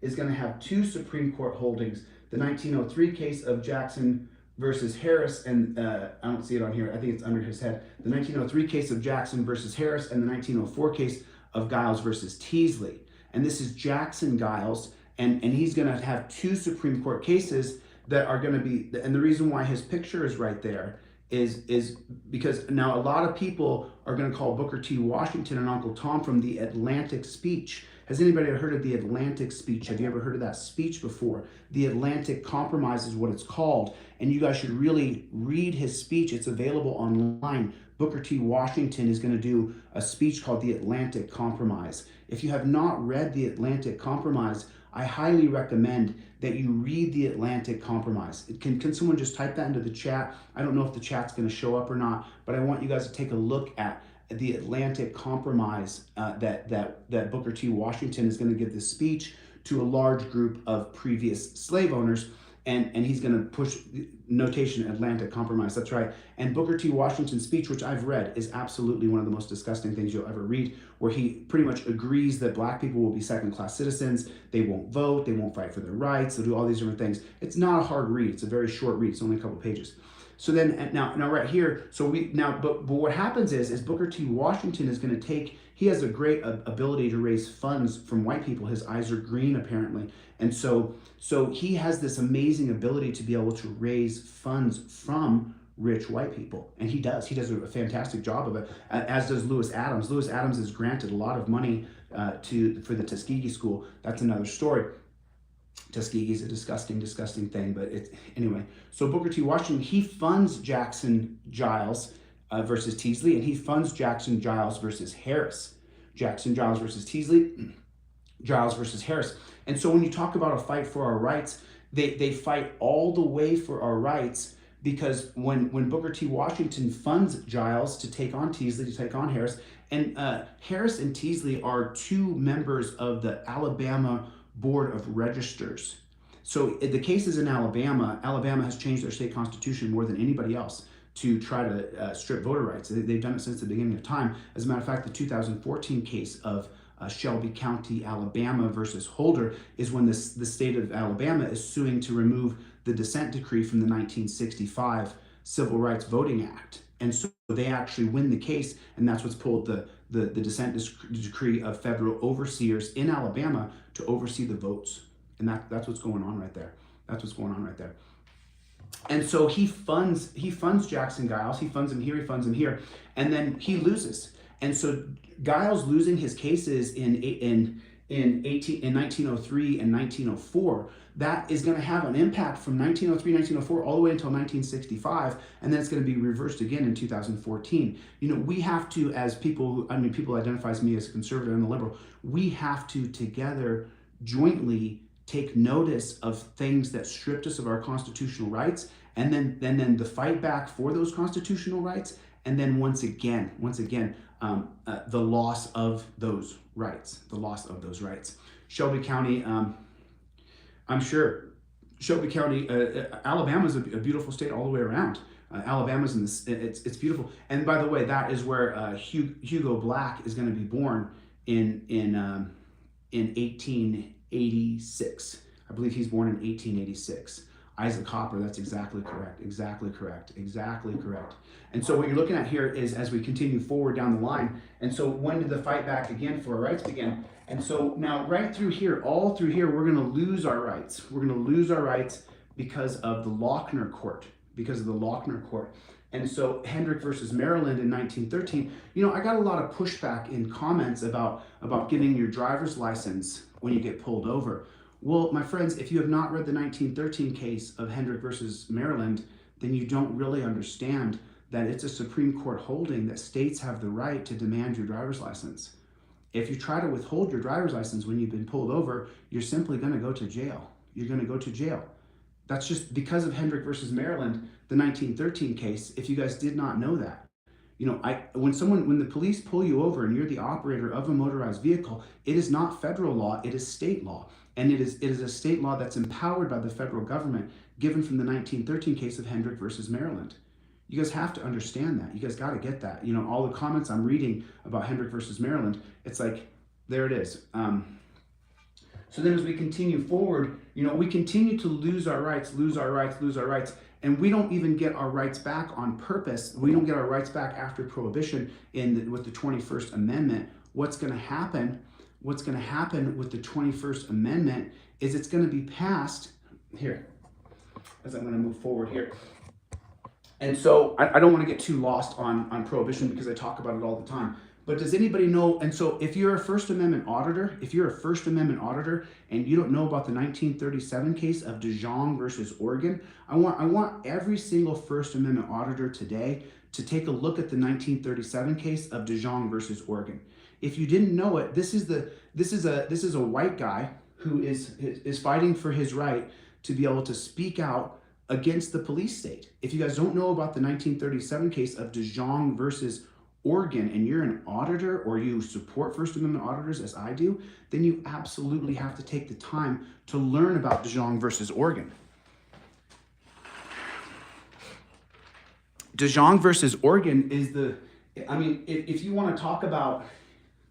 is going to have 2 Supreme Court holdings: the 1903 case of Jackson versus Harris, and I don't see it on here. I think it's under his head. The 1903 case of Jackson versus Harris, and the 1904 case of Giles versus Teasley. And this is Jackson Giles. And he's going to have 2 Supreme Court cases that are going to be, and the reason why his picture is right there is because now a lot of people are going to call Booker T. Washington and Uncle Tom from the Atlantic speech. Has anybody ever heard of the Atlantic speech? Have you ever heard of that speech before? The Atlantic Compromise is what it's called. And you guys should really read his speech. It's available online. Booker T. Washington is going to do a speech called the Atlantic Compromise. If you have not read the Atlantic Compromise, I highly recommend that you read the Atlantic Compromise. Can someone just type that into the chat? I don't know if the chat's going to show up or not, but I want you guys to take a look at the Atlantic Compromise that Booker T. Washington is going to give this speech to a large group of previous slave owners. and he's going to push notation Atlantic compromise. That's right. And Booker T. Washington's speech, which I've read, is absolutely one of the most disgusting things you'll ever read, where he pretty much agrees that black people will be second-class citizens. They won't vote. They won't fight for their rights. They'll do all these different things. It's not a hard read. It's a very short read. It's only a couple pages. So then now right here, but what happens is Booker T. Washington is going to take, he has a great ability to raise funds from white people. His eyes are green apparently. And so he has this amazing ability to be able to raise funds from rich white people. And he does a fantastic job of it, as does Lewis Adams. Lewis Adams is granted a lot of money for the Tuskegee School. That's another story. Tuskegee is a disgusting thing, but anyway. So Booker T. Washington, he funds Jackson Giles versus Teasley, and he funds Jackson Giles versus Harris. Jackson Giles versus Teasley, Giles versus Harris. And so when you talk about a fight for our rights, they fight all the way for our rights, because when Booker T. Washington funds Giles to take on Teasley, to take on Harris, and Harris and Teasley are two members of the Alabama Board of Registers. So the cases in Alabama has changed their state constitution more than anybody else to try to strip voter rights. They've done it since the beginning of time. As a matter of fact, the 2014 case of Shelby County, Alabama versus Holder is when the state of Alabama is suing to remove the dissent decree from the 1965 Civil Rights Voting Act. And so they actually win the case, and that's what's pulled the dissent decree of federal overseers in Alabama to oversee the votes. And that's what's going on right there. That's what's going on right there. And so he funds Jackson Giles. He funds him here, he funds him here, and then he loses. And so Giles losing his cases in 1903 and 1904, that is going to have an impact from 1903, 1904 all the way until 1965, and then it's going to be reversed again in 2014. You know, we have to, as people identify as me as a conservative and a liberal, we have to together jointly take notice of things that stripped us of our constitutional rights, and then the fight back for those constitutional rights, and then once again, the loss of those rights, Shelby County, I'm sure Shelby County, Alabama is a beautiful state all the way around. Alabama's it's beautiful. And by the way, that is where Hugo Black is going to be born in 1886. I believe he's born in 1886. Isaac Hopper, that's exactly correct. And so what you're looking at here is, as we continue forward down the line, and so when did the fight back again for our rights begin? And so now right through here, all through here, we're going to lose our rights. We're going to lose our rights because of the Lochner Court, And so Hendrick versus Maryland in 1913, you know, I got a lot of pushback in comments about giving your driver's license when you get pulled over. Well, my friends, if you have not read the 1913 case of Hendrick versus Maryland, then you don't really understand that it's a Supreme Court holding that states have the right to demand your driver's license. If you try to withhold your driver's license when you've been pulled over, you're simply going to go to jail. That's just because of Hendrick versus Maryland, the 1913 case. If you guys did not know that, you know, when the police pull you over and you're the operator of a motorized vehicle, it is not federal law, it is state law. And it is a state law that's empowered by the federal government, given from the 1913 case of Hendrick versus Maryland. You guys have to understand that. You guys got to get that. You know, all the comments I'm reading about Hendrick versus Maryland, it's like, there it is. So then as we continue forward, you know, we continue to lose our rights, and we don't even get our rights back on purpose. We don't get our rights back after Prohibition with the 21st Amendment. What's going to happen with the 21st Amendment is it's going to be passed here, as I'm going to move forward here. And so I don't want to get too lost on Prohibition because I talk about it all the time. But does anybody know? And so if you're a First Amendment auditor, and you don't know about the 1937 case of DeJong versus Oregon, I want every single First Amendment auditor today to take a look at the 1937 case of DeJong versus Oregon. If you didn't know it, this is a white guy who is fighting for his right to be able to speak out against the police state. If you guys don't know about the 1937 case of DeJong versus Oregon, and you're an auditor or you support First Amendment auditors as I do, then you absolutely have to take the time to learn about DeJong versus Oregon. DeJong versus Oregon is I mean, if you want to talk about,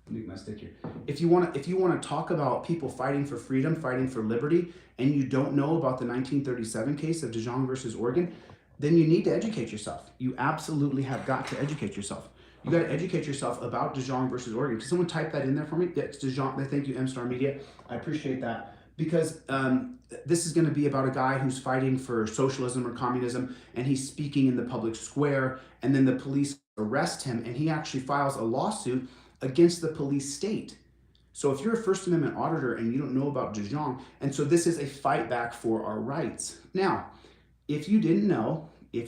let me get my stick here. If you want to talk about people fighting for freedom, fighting for liberty, and you don't know about the 1937 case of DeJong versus Oregon, then you need to educate yourself. You absolutely have got to educate yourself. You got to educate yourself about DeJong versus Oregon. Can someone type that in there for me? That's DeJong. Thank you, M-Star Media. I appreciate that. Because this is going to be about a guy who's fighting for socialism or communism, and he's speaking in the public square, and then the police arrest him, and he actually files a lawsuit against the police state. So if you're a First Amendment auditor and you don't know about DeJong, and so this is a fight back for our rights. Now, if you didn't know, in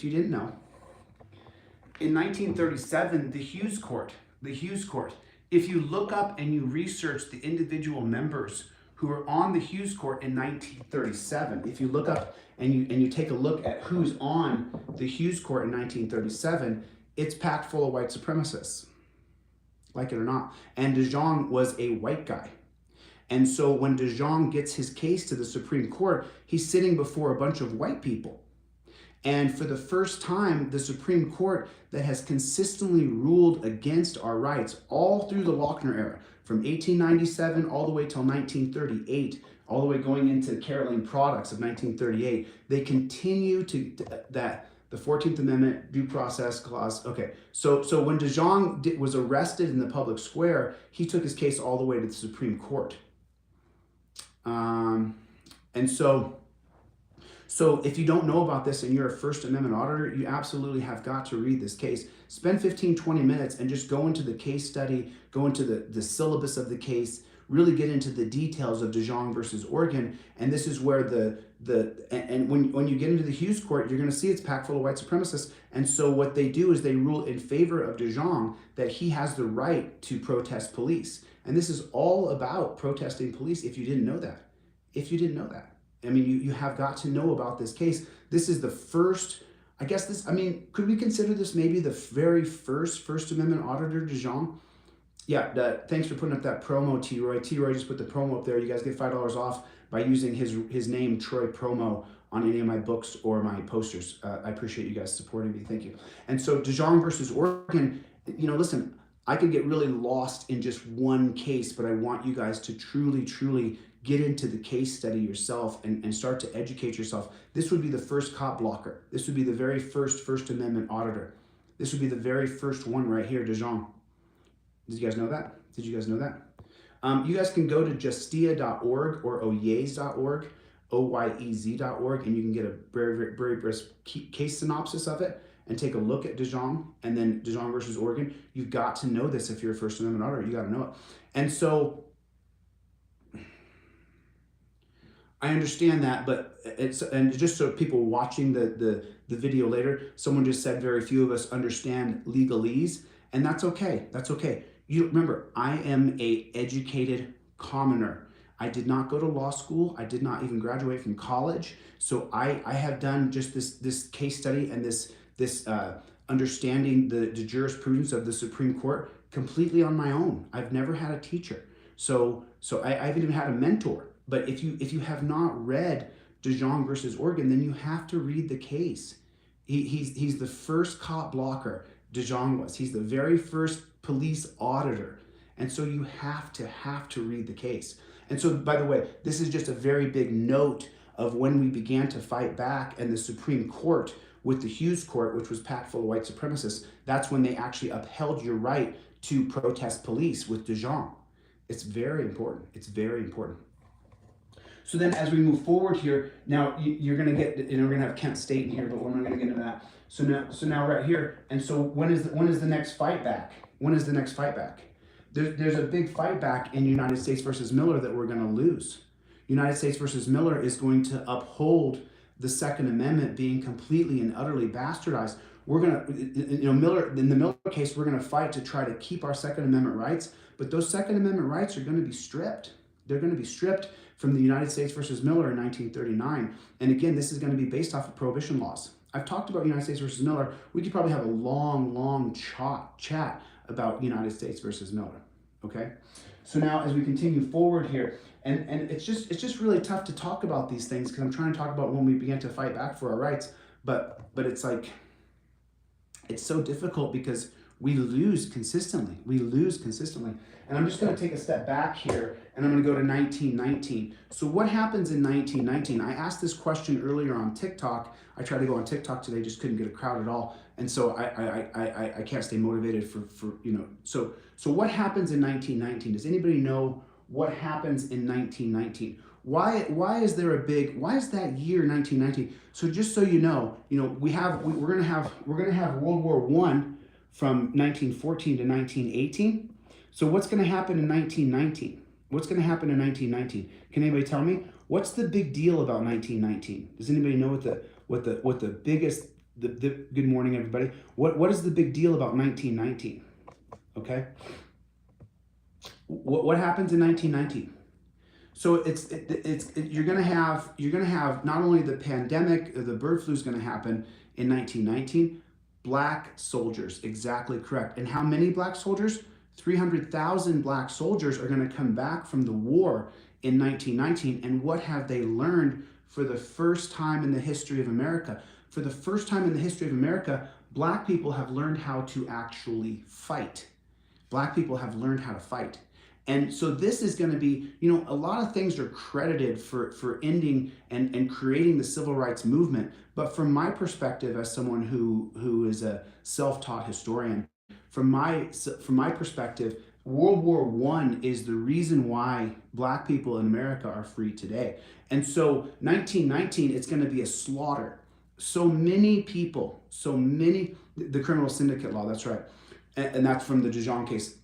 1937, the Hughes Court, if you look up and you research the individual members who were on the Hughes Court in 1937, if you look up and you take a look at who's on the Hughes Court in 1937, it's packed full of white supremacists, like it or not. And DeJong was a white guy. And so when DeJong gets his case to the Supreme Court, he's sitting before a bunch of white people. And for the first time, the Supreme Court that has consistently ruled against our rights all through the Lochner era, from 1897 all the way till 1938, all the way going into Caroline Products of 1938, they continue to that the 14th Amendment due process clause. Okay, so when DeJong was arrested in the public square, he took his case all the way to the Supreme Court. And so if you don't know about this and you're a First Amendment auditor, you absolutely have got to read this case. Spend 15, 20 minutes and just go into the case study, go into the syllabus of the case, really get into the details of DeJong versus Oregon. And this is where when you get into the Hughes Court, you're going to see it's packed full of white supremacists. And so what they do is they rule in favor of DeJong that he has the right to protest police. And this is all about protesting police, if you didn't know that. I mean, you have got to know about this case. This is the first, could we consider this maybe the very First Amendment auditor, DeJong? Yeah, thanks for putting up that promo, T-Roy. T-Roy just put the promo up there. You guys get $5 off by using his name, Troy Promo, on any of my books or my posters. I appreciate you guys supporting me. Thank you. And so DeJong versus Oregon, listen, I could get really lost in just one case, but I want you guys to truly get into the case study yourself and start to educate yourself. This would be the first cop blocker. This would be the very First Amendment auditor. This would be the very first one right here, DeJong. Did you guys know that? You guys can go to justia.org or oyez.org, oyez.org, and you can get a very brisk case synopsis of it and take a look at DeJong and then DeJong versus Oregon. You've got to know this if you're a First Amendment auditor. You got to know it. And so I understand that, but and just so people watching the video later, someone just said very few of us understand legalese, and that's okay. That's okay. You remember, I am a educated commoner. I did not go to law school. I did not even graduate from college. So I have done just this case study and this understanding the jurisprudence of the Supreme Court completely on my own. I've never had a teacher. So I haven't even had a mentor. But if you have not read DeJong versus Oregon, then you have to read the case. He's the first cop blocker. DeJong was. He's the very first police auditor. And so you have to read the case. And so, by the way, this is just a very big note of when we began to fight back, and the Supreme Court with the Hughes Court, which was packed full of white supremacists, that's when they actually upheld your right to protest police with DeJong. It's very important. It's very important. So then as we move forward here, now you're going to get, we're going to have Kent State in here, but we're not going to get into that. So now right here, and so when is the next fight back? When is the next fight back? There's a big fight back in United States versus Miller that we're going to lose. United States versus Miller is going to uphold the Second Amendment being completely and utterly bastardized. We're going to, in the Miller case, we're going to fight to try to keep our Second Amendment rights, but those Second Amendment rights are going to be stripped. They're going to be stripped from the United States versus Miller in 1939. And again, this is going to be based off of prohibition laws. I've talked about United States versus Miller. We could probably have a long chat about United States versus Miller, okay? So now as we continue forward here, and it's just really tough to talk about these things because I'm trying to talk about when we began to fight back for our rights, but it's like, It's so difficult because we lose consistently. We lose consistently. And I'm just going to take a step back here and I'm going to go to 1919. So what happens in 1919? I asked this question earlier on TikTok. I tried to go on TikTok today, just couldn't get a crowd at all. And so I can't stay motivated for so what happens in 1919? Does anybody know what happens in 1919? Why is there a big, why is that year 1919? So just so you know, we're gonna have World War One from 1914 to 1918. So what's gonna happen in 1919? What's gonna happen in 1919? Can anybody tell me? What's the big deal about 1919? Does anybody know what the biggest good morning everybody. What is the big deal about 1919? Okay. What happens in 1919? So you're gonna have not only the pandemic, the bird flu is gonna happen in 1919. Black soldiers, exactly correct. And how many black soldiers? 300,000 black soldiers are gonna come back from the war in 1919. And what have they learned for the first time in the history of America? For the first time in the history of America, black people have learned how to actually fight. Black people have learned how to fight. And so this is going to be, a lot of things are credited for ending and creating the civil rights movement. But from my perspective, as someone who is a self-taught historian, from my perspective, World War I is the reason why black people in America are free today. And so 1919, it's going to be a slaughter. So many people, the criminal syndicate law, that's right. And that's from the Dijon case.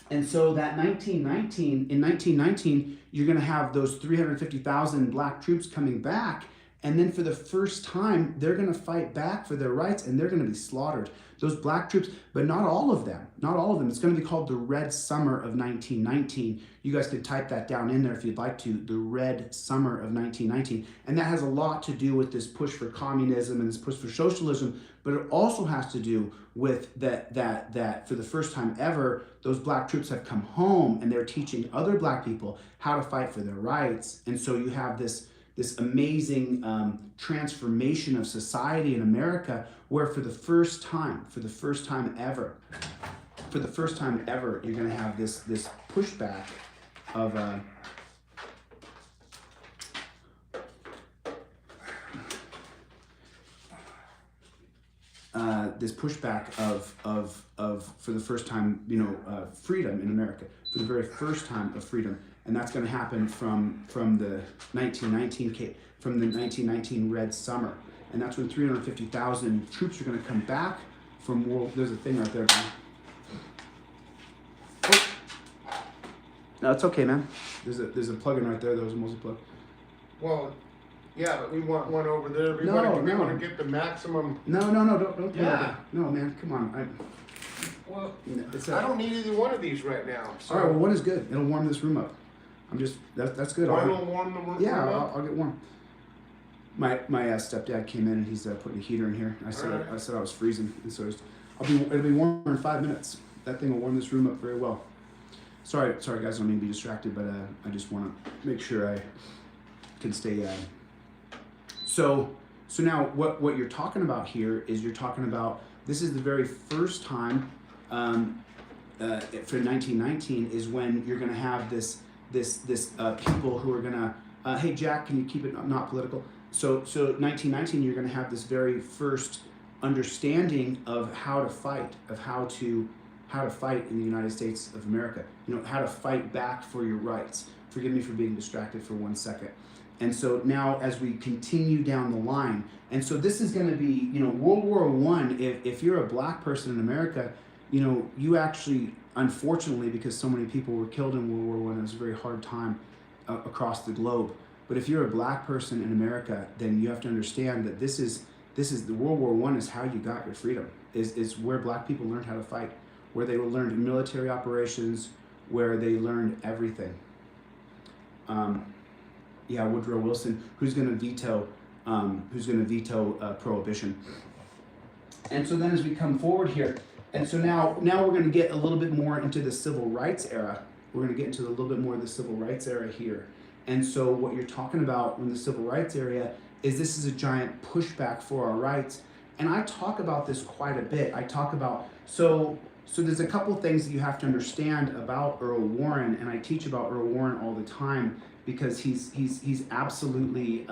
And so that in 1919, you're going to have those 350,000 black troops coming back. And then for the first time, they're going to fight back for their rights and they're going to be slaughtered. Those black troops, but not all of them. Not all of them. It's going to be called the Red Summer of 1919. You guys could type that down in there if you'd like to. The Red Summer of 1919. And that has a lot to do with this push for communism and this push for socialism. But it also has to do with that for the first time ever, those black troops have come home and they're teaching other black people how to fight for their rights. And so you have this amazing transformation of society in America where for the first time ever, you're going to have this pushback of for the first time, freedom in America, for the very first time of freedom. And that's going to happen from the 1919 Red Summer. And that's when 350,000 troops are going to come back from world. There's a thing right there. Oh. No, it's okay, man. There's a plug-in right there. There was a multi-plug. Well, yeah, but we want one over there. We want to get the maximum. No, don't. Yeah. No, man, come on. I don't need either one of these right now. So. All right, well, one is good. It'll warm this room up. That's good. One will warm the room up? I'll get warm. My stepdad came in and he's putting a heater in here. I said I was freezing, and so it'll be warmer in 5 minutes. That thing will warm this room up very well. Sorry guys, I don't mean to be distracted, but I just want to make sure I can stay. So now what you're talking about here is you're talking about this is the very first time for 1919 is when you're going to have this people who are going to hey Jack, can you keep it not political? So 1919 you're going to have this very first understanding of how to fight, of how to fight in the United States of America. How to fight back for your rights. Forgive me for being distracted for 1 second. And so now as we continue down the line, and so this is going to be, World War I, if you're a black person in America, you actually, unfortunately, because so many people were killed in World War I, it was a very hard time across the globe. But if you're a black person in America, then you have to understand that this is the World War I is how you got your freedom, is where black people learned how to fight, where they learned military operations, where they learned everything. Woodrow Wilson, who's going to veto prohibition. And so then as we come forward here, and so now we're going to get a little bit more into the civil rights era. We're going to get into a little bit more of the civil rights era here. And so what you're talking about in the civil rights area is this is a giant pushback for our rights. And I talk about this quite a bit. I talk about, so there's a couple things that you have to understand about Earl Warren, and I teach about Earl Warren all the time because he's absolutely,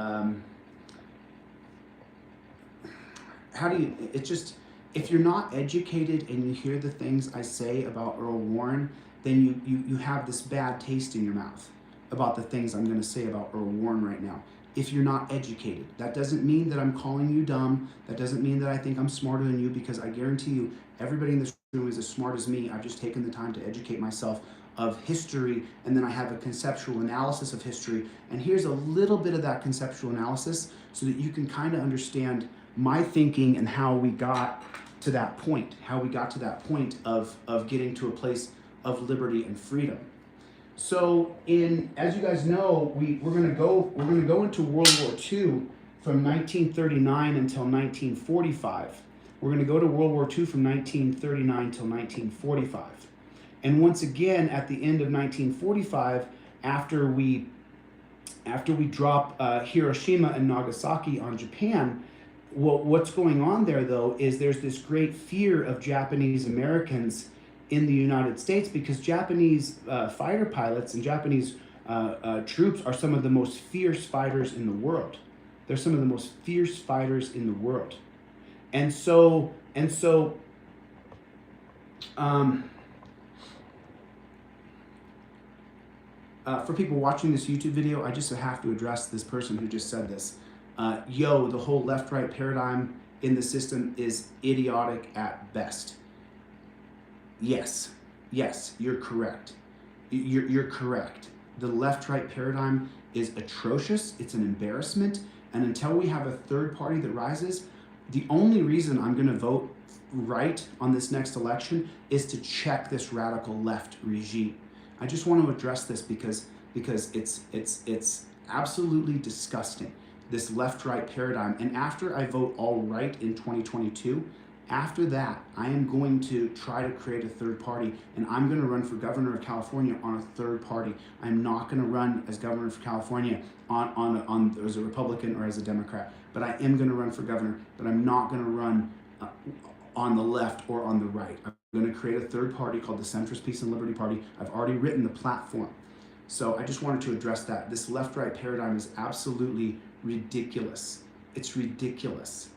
it's just, if you're not educated and you hear the things I say about Earl Warren, then you have this bad taste in your mouth about the things I'm going to say about Earl Warren right now. If you're not educated, that doesn't mean that I'm calling you dumb. That doesn't mean that I think I'm smarter than you, because I guarantee you, everybody in this room is as smart as me. I've just taken the time to educate myself of history, and then I have a conceptual analysis of history. And here's a little bit of that conceptual analysis so that you can kind of understand my thinking and how we got to that point, of getting to a place of liberty and freedom. So, as you guys know, we're gonna go into World War II from 1939 until 1945. We're gonna go to World War II from 1939 till 1945. And once again, at the end of 1945, after we drop Hiroshima and Nagasaki on Japan, what's going on there, though, is there's this great fear of Japanese Americans in the United States, because Japanese fighter pilots and Japanese troops are some of the most fierce fighters in the world. They're some of the most fierce fighters in the world. And so for people watching this YouTube video, I just have to address this person who just said this. The whole left-right paradigm in the system is idiotic at best. Yes, you're correct. You're correct. The left-right paradigm is atrocious. It's an embarrassment. And until we have a third party that rises, the only reason I'm going to vote right on this next election is to check this radical left regime. I just want to address this because it's absolutely disgusting, this left-right paradigm. And after I vote all right in 2022, after that, I am going to try to create a third party, and I'm going to run for governor of California on a third party. I'm not going to run as governor of California on as a Republican or as a Democrat, but I am going to run for governor, but I'm not going to run on the left or on the right. I'm going to create a third party called the Centrist Peace and Liberty Party. I've already written the platform. So I just wanted to address that. This left-right paradigm is absolutely ridiculous. It's ridiculous.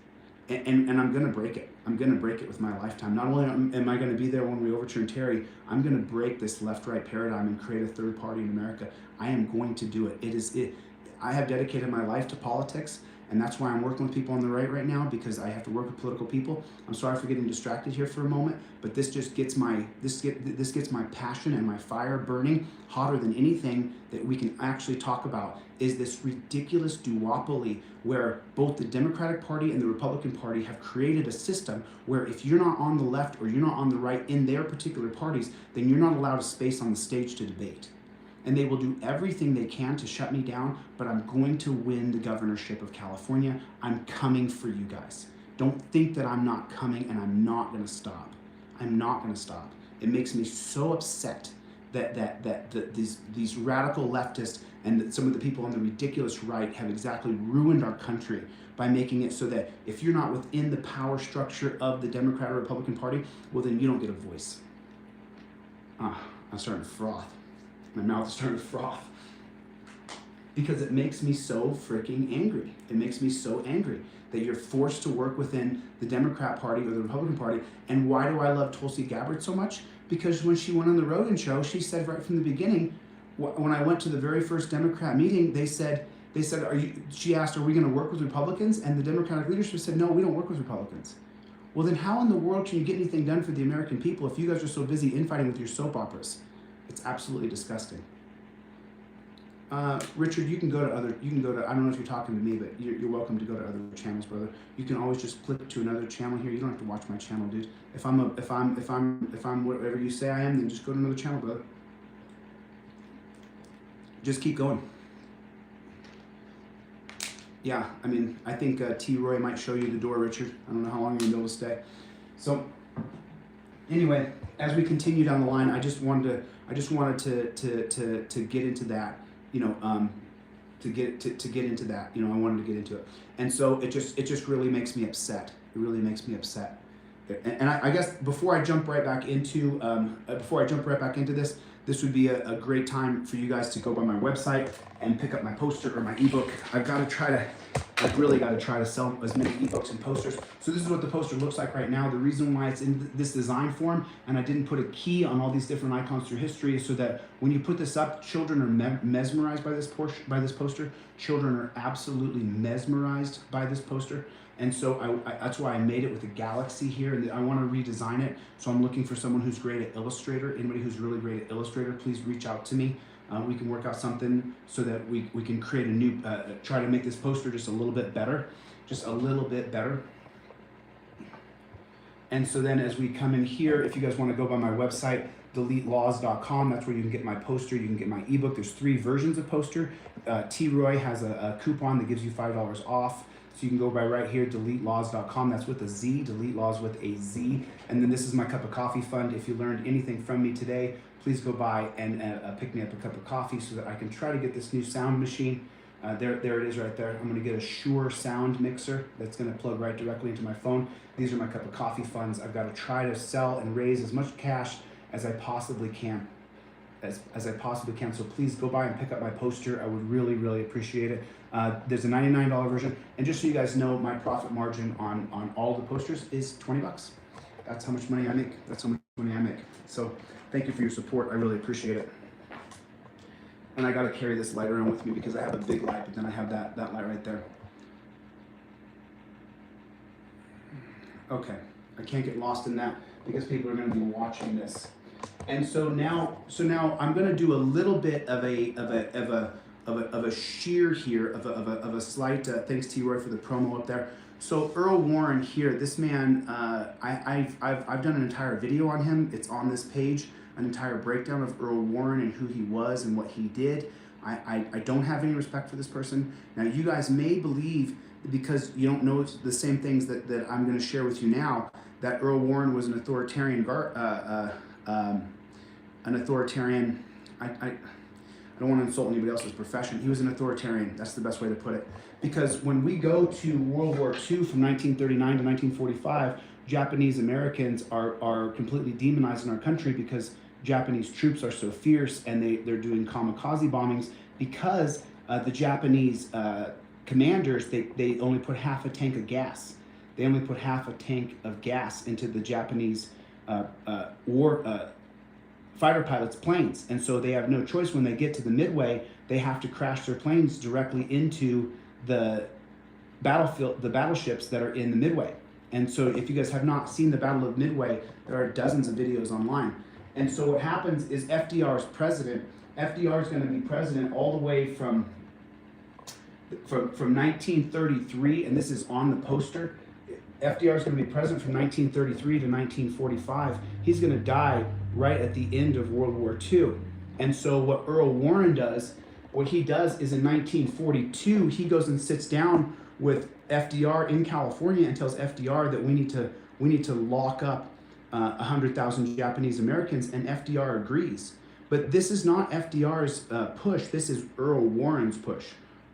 And I'm going to break it. I'm going to break it with my lifetime. Not only am I going to be there when we overturn Terry, I'm going to break this left-right paradigm and create a third party in America. I am going to do it. I have dedicated my life to politics, and that's why I'm working with people on the right now, because I have to work with political people. I'm sorry for getting distracted here for a moment, but this just gets my passion and my fire burning hotter than anything that we can actually talk about. Is this ridiculous duopoly where both the Democratic Party and the Republican Party have created a system where if you're not on the left or you're not on the right in their particular parties, then you're not allowed a space on the stage to debate. And they will do everything they can to shut me down, but I'm going to win the governorship of California. I'm coming for you guys. Don't think that I'm not coming, and I'm not going to stop. I'm not going to stop. It makes me so upset that these radical leftists and that some of the people on the ridiculous right have exactly ruined our country by making it so that if you're not within the power structure of the Democrat or Republican Party, well, then you don't get a voice. I'm starting to froth. My mouth is starting to froth. Because it makes me so freaking angry. It makes me so angry that you're forced to work within the Democrat Party or the Republican Party. And why do I love Tulsi Gabbard so much? Because when she went on the Rogan show, she said right from the beginning, when I went to the very first Democrat meeting, they said, she asked, are we going to work with Republicans? And the Democratic leadership said, no, we don't work with Republicans. Well, then how in the world can you get anything done for the American people if you guys are so busy infighting with your soap operas? It's absolutely disgusting. Richard, you can go to, I don't know if you're talking to me, but you're welcome to go to other channels, brother. You can always just click to another channel here. You don't have to watch my channel, dude. If I'm whatever you say I am, then just go to another channel, brother. Just keep going. Yeah, I mean, I think T. Roy might show you the door, Richard. I don't know how long you're going to be able to stay. So, anyway, as we continue down the line, I just wanted to get into that, to get into that, I wanted to get into it. And so it just really makes me upset. It really makes me upset. And I guess before I jump right back into this, this would be a great time for you guys to go by my website and pick up my poster or my ebook. I've really got to try to sell as many ebooks and posters. So this is what the poster looks like right now. The reason why it's in this design form and I didn't put a key on all these different icons through history is so that when you put this up, children are mesmerized by this poster. Children are absolutely mesmerized by this poster. And so that's why I made it with a galaxy here, and I want to redesign it. So I'm looking for someone who's great at Illustrator. Anybody who's really great at Illustrator, please reach out to me. We can work out something so that we can create a new, try to make this poster just a little bit better, And so then as we come in here, if you guys want to go by my website, deletelaws.com, that's where you can get my poster, you can get my ebook. There's 3 versions of poster. T-Roy has a coupon that gives you $5 off. So you can go by right here, deletelaws.com. That's with a Z, delete laws with a Z. And then this is my cup of coffee fund. If you learned anything from me today, please go by and pick me up a cup of coffee so that I can try to get this new sound machine. There it is right there. I'm going to get a Shure sound mixer that's going to plug right directly into my phone. These are my cup of coffee funds. I've got to try to sell and raise as much cash as I possibly can. As I possibly can. So please go by and pick up my poster. I would really, really appreciate it. There's a $99 version. And just so you guys know, my profit margin on all the posters is $20. That's how much money I make. So thank you for your support. I really appreciate it. And I got to carry this light around with me because I have a big light, but then I have that light right there. Okay, I can't get lost in that because people are going to be watching this. And so now I'm going to do a little bit of a sheer here, of a slight. Thanks T-Roy for the promo up there. So Earl Warren here, this man, I've done an entire video on him. It's on this page, an entire breakdown of Earl Warren and who he was and what he did. I don't have any respect for this person. Now you guys may believe, because you don't know the same things that I'm going to share with you now, that Earl Warren was an authoritarian I don't want to insult anybody else's profession. He was an authoritarian. That's the best way to put it. Because when we go to World War II from 1939 to 1945, Japanese Americans are completely demonized in our country because Japanese troops are so fierce and they're doing kamikaze bombings because the Japanese commanders, they only put half a tank of gas. They only put half a tank of gas into the Japanese fighter pilots' planes, and so they have no choice. When they get to the Midway, they have to crash their planes directly into the battlefield, the battleships that are in the Midway. And so if you guys have not seen the Battle of Midway, there are dozens of videos online. And so what happens is FDR is president. FDR is going to be president all the way from 1933, and this is on the poster. FDR is going to be president from 1933 to 1945. He's going to die right at the end of World War II. And so what Earl Warren does, what he does is in 1942, he goes and sits down with FDR in California and tells FDR that we need to lock up 100,000 Japanese Americans, and FDR agrees. But this is not FDR's push, this is Earl Warren's push.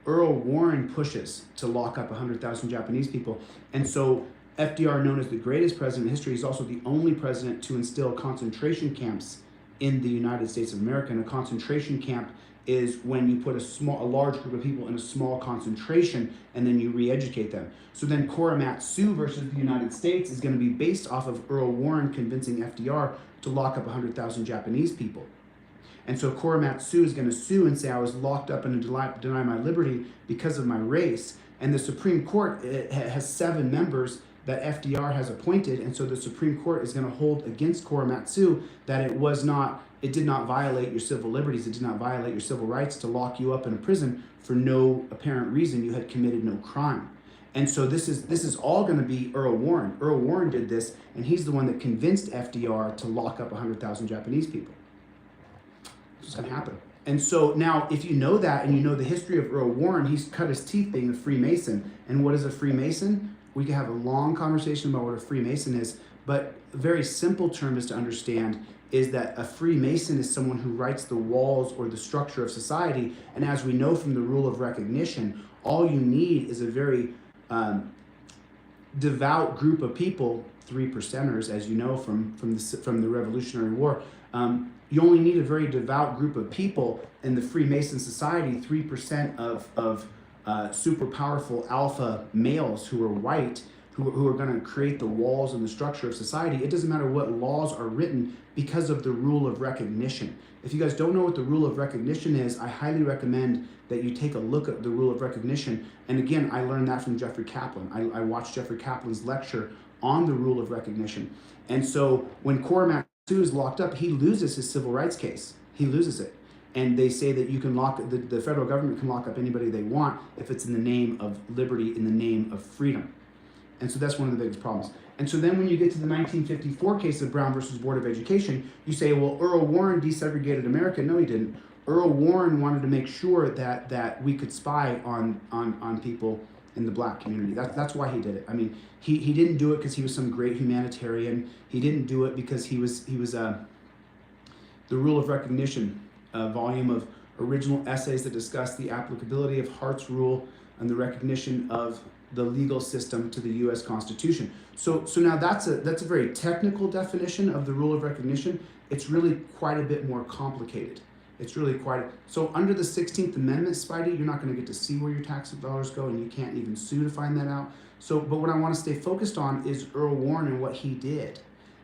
Earl Warren pushes to lock up 100,000 Japanese people. And so FDR, known as the greatest president in history, is also the only president to instill concentration camps in the United States of America. And a concentration camp is when you put a large group of people in a small concentration and then you re-educate them. So then Korematsu versus the United States is going to be based off of Earl Warren convincing FDR to lock up 100,000 Japanese people. And so Korematsu is going to sue and say, I was locked up and deny my liberty because of my race. And the Supreme Court has 7 members that FDR has appointed. And so the Supreme Court is going to hold against Korematsu that it did not violate your civil liberties. It did not violate your civil rights to lock you up in a prison for no apparent reason. You had committed no crime. And so this is all going to be Earl Warren. Earl Warren did this, and he's the one that convinced FDR to lock up 100,000 Japanese people. It's going to happen. And so now, if you know that and you know the history of Earl Warren, he's cut his teeth being a Freemason. And what is a Freemason? We could have a long conversation about what a Freemason is, but a very simple term is to understand is that a Freemason is someone who writes the walls or the structure of society. And as we know from the rule of recognition, all you need is a very devout group of people, 3%ers, as you know from the Revolutionary War. You only need a very devout group of people in the Freemason Society, 3% of super powerful alpha males who are white, who are going to create the walls and the structure of society. It doesn't matter what laws are written because of the rule of recognition. If you guys don't know what the rule of recognition is, I highly recommend that you take a look at the rule of recognition. And again, I learned that from Jeffrey Kaplan. I watched Jeffrey Kaplan's lecture on the rule of recognition. And so when Cormac II is locked up, he loses his civil rights case. He loses it. And they say that you can the federal government can lock up anybody they want if it's in the name of liberty, in the name of freedom. And so that's one of the biggest problems. And so then when you get to the 1954 case of Brown versus Board of Education, you say, well, Earl Warren desegregated America. No, he didn't. Earl Warren wanted to make sure that we could spy on people in the black community. That's why he did it. I mean, he didn't do it because he was some great humanitarian. He didn't do it because he was the Rule of Recognition, a volume of original essays that discuss the applicability of Hart's Rule and the recognition of the legal system to the U.S. Constitution. So now that's a very technical definition of the rule of recognition. It's really quite a bit more complicated. It's really so under the 16th Amendment, Spidey, you're not going to get to see where your tax dollars go, and you can't even sue to find that out. But what I want to stay focused on is Earl Warren and what he did.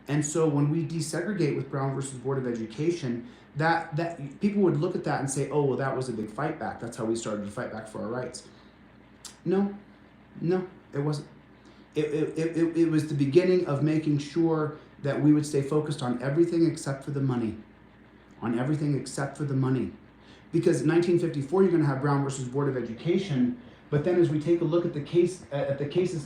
And so when we desegregate with Brown versus Board of Education, that people would look at that and say, oh, well, that was a big fight back. That's how we started to fight back for our rights. No, it wasn't. It was the beginning of making sure that we would stay focused on everything except for the money. On everything except for the money. Because in 1954, you're going to have Brown versus Board of Education. But then as we take a look at the cases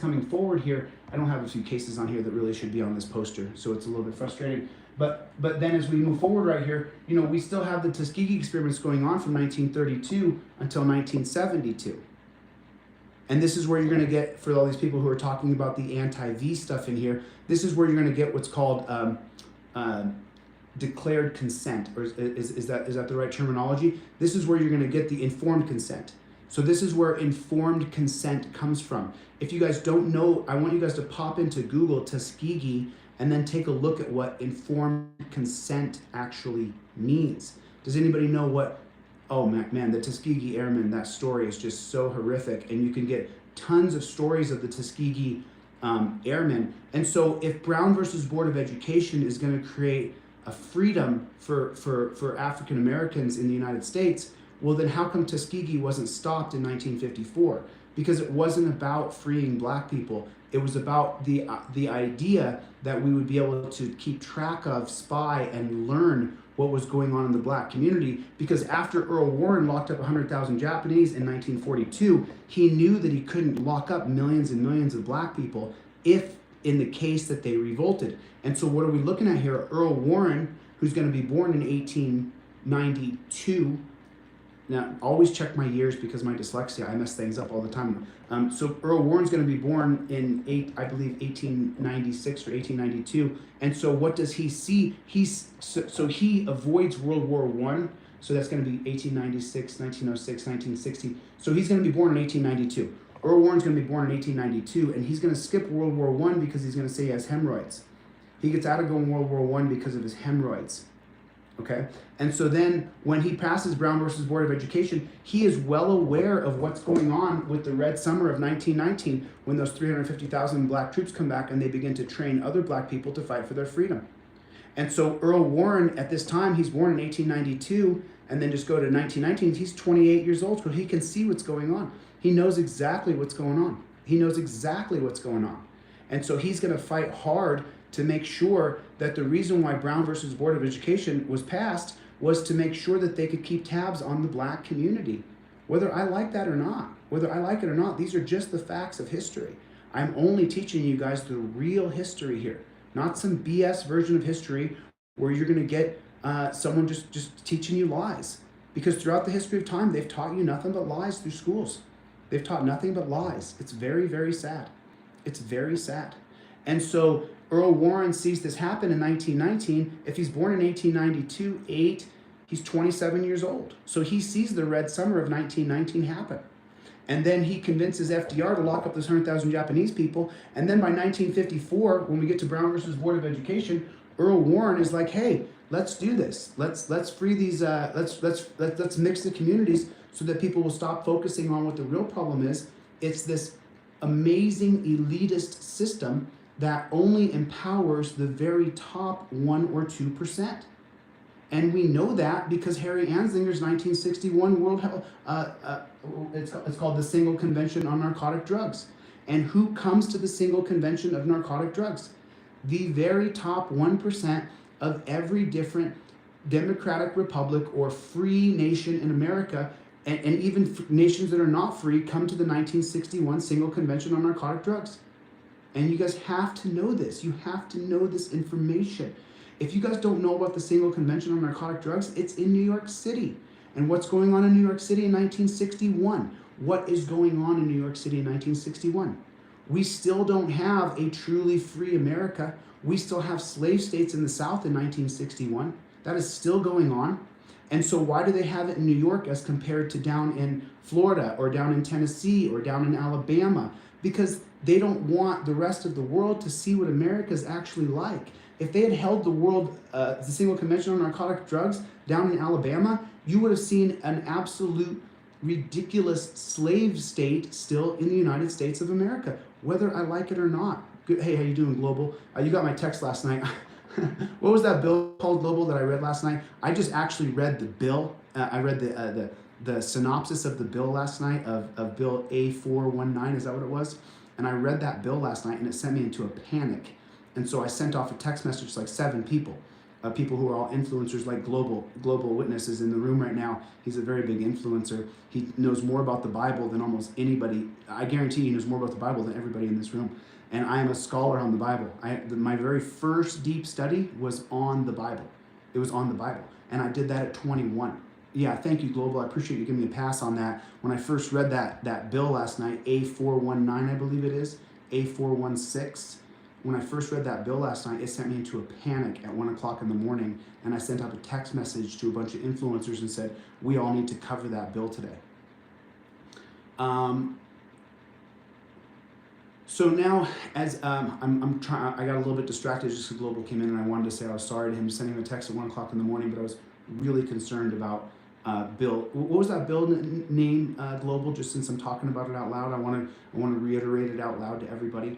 coming forward here, I don't have a few cases on here that really should be on this poster, so it's a little bit frustrating. But then as we move forward right here, we still have the Tuskegee experiments going on from 1932 until 1972. And this is where you're going to get, for all these people who are talking about the anti-V stuff in here, this is where you're going to get what's called declared consent, or is that the right terminology? This is where you're going to get the informed consent. So this is where informed consent comes from. If you guys don't know, I want you guys to pop into Google Tuskegee and then take a look at what informed consent actually means. Does anybody know what? Oh man, the Tuskegee Airmen, that story is just so horrific, and you can get tons of stories of the Tuskegee Airmen. And so if Brown versus Board of Education is going to create a freedom for African Americans in the United States, well then how come Tuskegee wasn't stopped in 1954? Because it wasn't about freeing black people. It was about the idea that we would be able to keep track of, spy, and learn what was going on in the black community. Because after Earl Warren locked up 100,000 Japanese in 1942, he knew that he couldn't lock up millions and millions of black people if in the case that they revolted. And so what are we looking at here? Earl Warren, who's going to be born in 1892. Now, always check my years because my dyslexia, I mess things up all the time. So Earl Warren's going to be born in, I believe, 1896 or 1892. And so what does he see? So he avoids World War I. So that's going to be 1896, 1906, 1960. So he's going to be born in 1892. Earl Warren's going to be born in 1892, and he's going to skip World War I because he's going to say he has hemorrhoids. He gets out of going World War I because of his hemorrhoids. Okay, and so then when he passes Brown versus Board of Education, he is well aware of what's going on with the Red Summer of 1919 when those 350,000 black troops come back and they begin to train other black people to fight for their freedom. And so Earl Warren, at this time, he's born in 1892, and then just go to 1919, he's 28 years old, so he can see what's going on. He knows exactly what's going on. He knows exactly what's going on. And so he's going to fight hard to make sure that the reason why Brown versus Board of Education was passed was to make sure that they could keep tabs on the black community. Whether I like that or not, these are just the facts of history. I'm only teaching you guys the real history here, not some BS version of history where you're going to get someone just teaching you lies. Because throughout the history of time, they've taught you nothing but lies through schools. They've taught nothing but lies. It's very, very sad. It's very sad. And so Earl Warren sees this happen in 1919. If he's born in 1892, he's 27 years old. So he sees the Red Summer of 1919 happen. And then he convinces FDR to lock up those 100,000 Japanese people. And then by 1954, when we get to Brown versus Board of Education, Earl Warren is like, hey, let's do this. Let's free these. Let's mix the communities so that people will stop focusing on what the real problem is. It's this amazing elitist system that only empowers the very top 1 or 2%. And we know that because Harry Anslinger's 1961 World Health, it's called the Single Convention on Narcotic Drugs. And who comes to the Single Convention of Narcotic Drugs? The very top 1% of every different democratic republic or free nation in America, and even nations that are not free, come to the 1961 Single Convention on Narcotic Drugs. And you guys have to know this. You have to know this information. If you guys don't know about the Single Convention on Narcotic Drugs, it's in New York City. And what's going on in New York City in 1961? What is going on in New York City in 1961? We still don't have a truly free America. We still have slave states in the South in 1961. That is still going on. And so why do they have it in New York as compared to down in Florida or down in Tennessee or down in Alabama? Because they don't want the rest of the world to see what America is actually like. If they had held the Single Convention on Narcotic Drugs down in Alabama, you would have seen an absolute ridiculous slave state still in the United States of America, whether I like it or not. Good. Hey, how you doing, Global? You got my text last night. What was that bill called, Global, that I read last night? I just actually read the bill. I read the synopsis of the bill last night of Bill A419. Is that what it was? And I read that bill last night, and it sent me into a panic. And so I sent off a text message to like 7 people, people who are all influencers, like Global Witness is in the room right now. He's a very big influencer. He knows more about the Bible than almost anybody. I guarantee he knows more about the Bible than everybody in this room. And I am a scholar on the Bible. My very first deep study was on the Bible. It was on the Bible. And I did that at 21. Yeah, thank you, Global. I appreciate you giving me a pass on that. When I first read that bill last night, A419, I believe it is, A416, when I first read that bill last night, it sent me into a panic at 1 o'clock in the morning, and I sent out a text message to a bunch of influencers and said, we all need to cover that bill today. So now, as I'm trying, I got a little bit distracted just because Global came in, and I wanted to say I was sorry to him sending him a text at 1 o'clock in the morning, but I was really concerned about bill. What was that bill name, Global? Just since I'm talking about it out loud, I want to reiterate it out loud to everybody.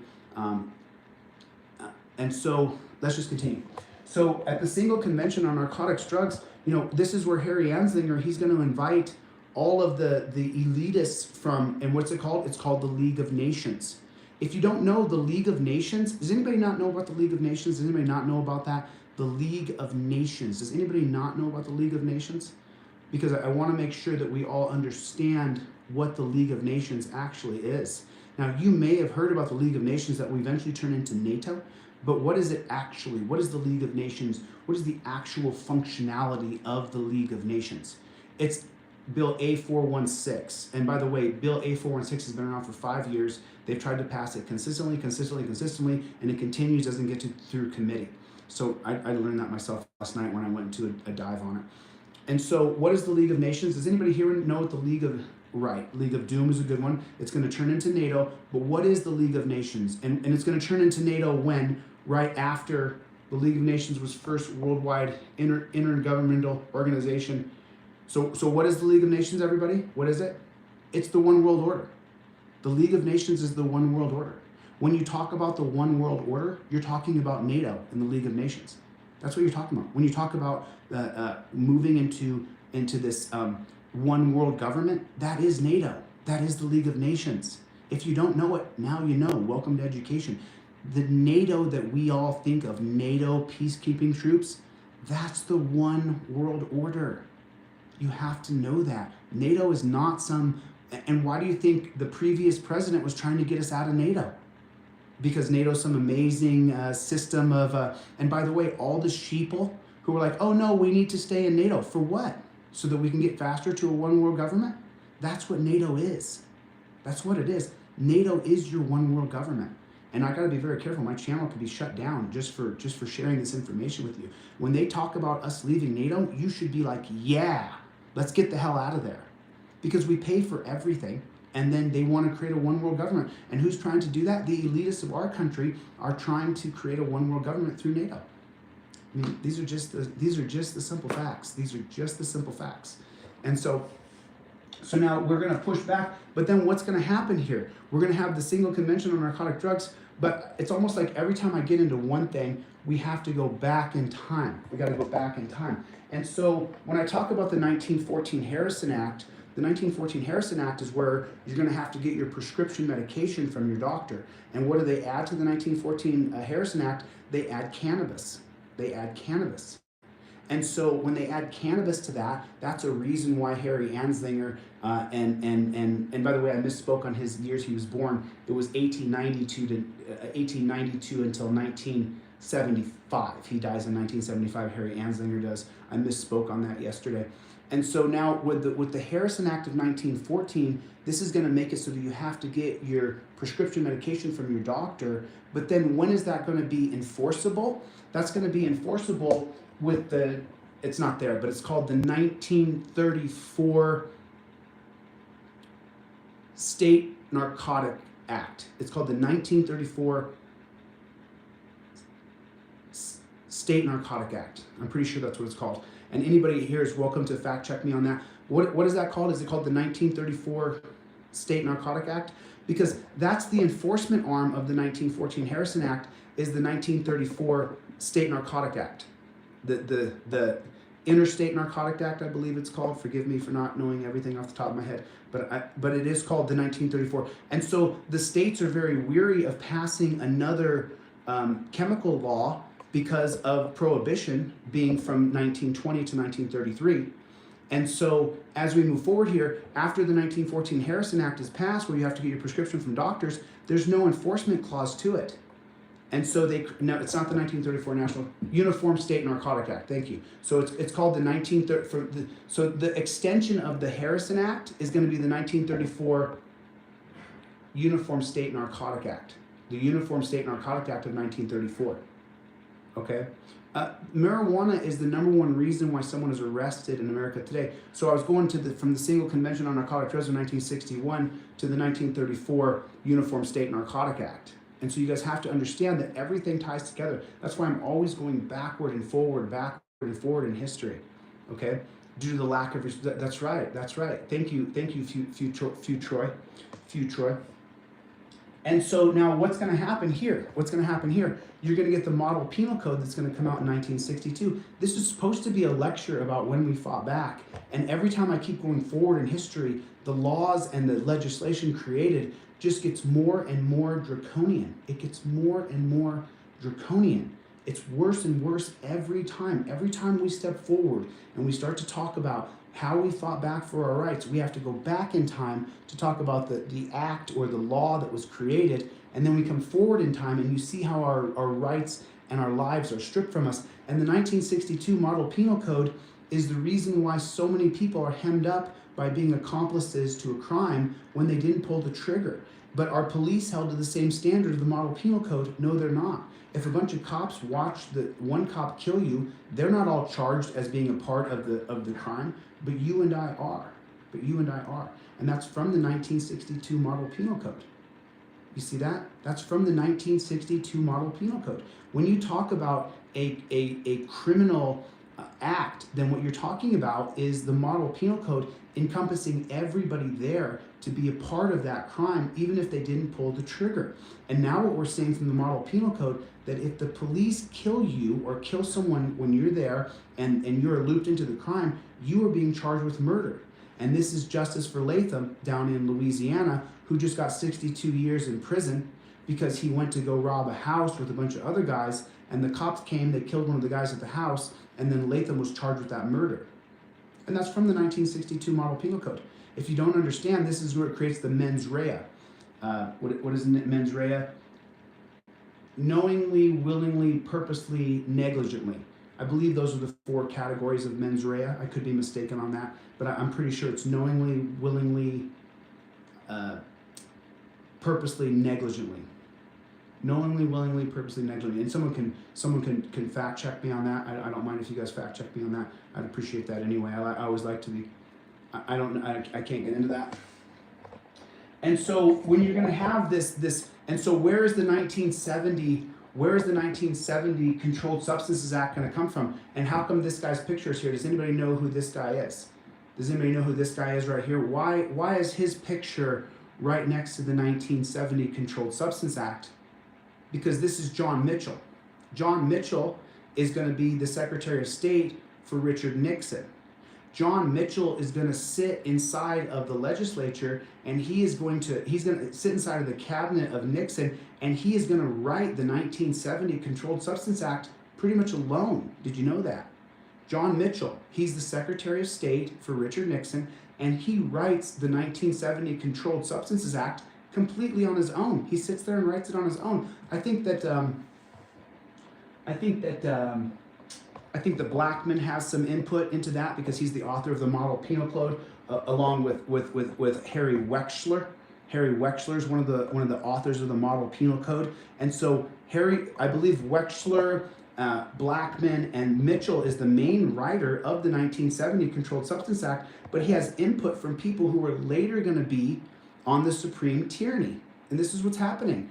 And so let's just continue. So at the Single Convention on Narcotics Drugs, this is where Harry Anslinger, he's going to invite all of the elitists from, and what's it called? It's called the League of Nations. If you don't know the League of Nations, does anybody not know about the League of Nations? Does anybody not know about that? The League of Nations. Does anybody not know about the League of Nations? Because I want to make sure that we all understand what the League of Nations actually is. Now, you may have heard about the League of Nations that will eventually turn into NATO, but what is it actually? What is the League of Nations? What is the actual functionality of the League of Nations? It's Bill A416. And by the way, Bill A416 has been around for 5 years. They've tried to pass it consistently, and it continues, doesn't get through committee. So I learned that myself last night when I went into a dive on it. And so what is the League of Nations? Does anybody here know what the League of Doom is a good one. It's going to turn into NATO. But what is the League of Nations? And it's going to turn into NATO when? Right after the League of Nations was first worldwide intergovernmental organization. So what is the League of Nations, everybody? What is it? It's the one world order. The League of Nations is the one world order. When you talk about the one world order, you're talking about NATO and the League of Nations. That's what you're talking about. When you talk about moving into this one world government, that is NATO. That is the League of Nations. If you don't know it, now you know. Welcome to education. The NATO that we all think of, NATO peacekeeping troops, that's the one world order. You have to know that. NATO is not some, and why do you think the previous president was trying to get us out of NATO? Because NATO's some amazing system of, and by the way, all the sheeple who were like, oh no, we need to stay in NATO. For what? So that we can get faster to a one world government? That's what NATO is. That's what it is. NATO is your one world government. And I gotta be very careful. My channel could be shut down just for sharing this information with you. When they talk about us leaving NATO, you should be like, yeah, let's get the hell out of there. Because we pay for everything. And then they want to create a one world government. And who's trying to do that? The elitists of our country are trying to create a one world government through NATO. I mean, these are just the simple facts. These are just the simple facts. And so now we're going to push back. But then what's going to happen here? We're going to have the single convention on narcotic drugs. But it's almost like every time I get into one thing, we have to go back in time. We got to go back in time. And so when I talk about the 1914 Harrison Act, the 1914 Harrison Act is where you're going to have to get your prescription medication from your doctor. And what do they add to the 1914 Harrison Act? They add cannabis. They add cannabis. And so when they add cannabis to that, that's a reason why Harry Anslinger, and by the way, I misspoke on his years he was born. It was 1892 until 1975. He dies in 1975, Harry Anslinger does. I misspoke on that yesterday. And so now with the Harrison Act of 1914, this is going to make it so that you have to get your prescription medication from your doctor. But then when is that going to be enforceable? That's going to be enforceable with it's not there, but it's called the 1934 State Narcotic Act. It's called the 1934 State Narcotic Act. I'm pretty sure that's what it's called. And anybody here is welcome to fact check me on that. What is that called? Is it called the 1934 State Narcotic Act? Because that's the enforcement arm of the 1914 Harrison Act, is the 1934 State Narcotic Act. The Interstate Narcotic Act, I believe it's called. Forgive me for not knowing everything off the top of my head, but it is called the 1934. And so the states are very weary of passing another chemical law because of prohibition being from 1920 to 1933. And so as we move forward here, after the 1914 Harrison Act is passed, where you have to get your prescription from doctors, there's no enforcement clause to it. And so no, it's not the 1934 National Uniform State Narcotic Act. Thank you. So it's called the 1930. So the extension of the Harrison Act is going to be the 1934 Uniform State Narcotic Act. The Uniform State Narcotic Act of 1934. Okay. Marijuana is the #1 reason why someone is arrested in America today. So I was going from the Single Convention on Narcotic Drugs of 1961 to the 1934 Uniform State Narcotic Act. And so you guys have to understand that everything ties together. That's why I'm always going backward and forward in history, okay? Due to the lack of, that's right. Thank you, Troy. And so now what's gonna happen here? You're gonna get the model penal code that's gonna come out in 1962. This is supposed to be a lecture about when we fought back. And every time I keep going forward in history, the laws and the legislation created just gets more and more draconian. It gets more and more draconian. It's worse and worse every time. Every time we step forward and we start to talk about how we fought back for our rights, we have to go back in time to talk about the act or the law that was created, and then we come forward in time and you see how our rights and our lives are stripped from us. And the 1962 Model Penal Code is the reason why so many people are hemmed up by being accomplices to a crime when they didn't pull the trigger. But are police held to the same standard of the Model Penal Code? No, they're not. If a bunch of cops watch one cop kill you, they're not all charged as being a part of the crime, but you and I are. And that's from the 1962 Model Penal Code. You see that? That's from the 1962 Model Penal Code. When you talk about a criminal act, then what you're talking about is the Model Penal Code encompassing everybody there to be a part of that crime, even if they didn't pull the trigger. And now what we're saying from the Model Penal Code, that if the police kill you or kill someone when you're there and you're looped into the crime, you are being charged with murder. And this is justice for Latham down in Louisiana, who just got 62 years in prison because he went to go rob a house with a bunch of other guys, and the cops came, they killed one of the guys at the house, and then Latham was charged with that murder. And that's from the 1962 Model Penal Code. If you don't understand, this is where it creates the mens rea. What is mens rea? Knowingly, willingly, purposely, negligently. I believe those are the 4 categories of mens rea. I could be mistaken on that, but I'm pretty sure it's knowingly, willingly, purposely, negligently. Knowingly, willingly, purposely, negligently. And someone can fact check me on that. I don't mind if you guys fact check me on that. I'd appreciate that anyway. I always like to be. I can't get into that. And so when you're going to have this, and so where is the 1970 Controlled Substances Act going to come from? And how come this guy's picture is here? Does anybody know who this guy is? Does anybody know who this guy is right here? Why is his picture right next to the 1970 Controlled Substance Act? Because this is John Mitchell. John Mitchell is going to be the Secretary of State for Richard Nixon. John Mitchell is going to sit inside of the legislature, and he's going to sit inside of the cabinet of Nixon, and he is going to write the 1970 Controlled Substance Act pretty much alone. Did you know that? John Mitchell, he's the Secretary of State for Richard Nixon, and he writes the 1970 Controlled Substances Act completely on his own. He sits there and writes it on his own. I think that Blackmun has some input into that because he's the author of the Model Penal Code, along with Harry Wechsler. Harry Wechsler is one of the authors of the Model Penal Code, and so I believe Wechsler, Blackmun, and Mitchell is the main writer of the 1970 Controlled Substance Act, but he has input from people who are later going to be on the supreme tyranny, and this is what's happening.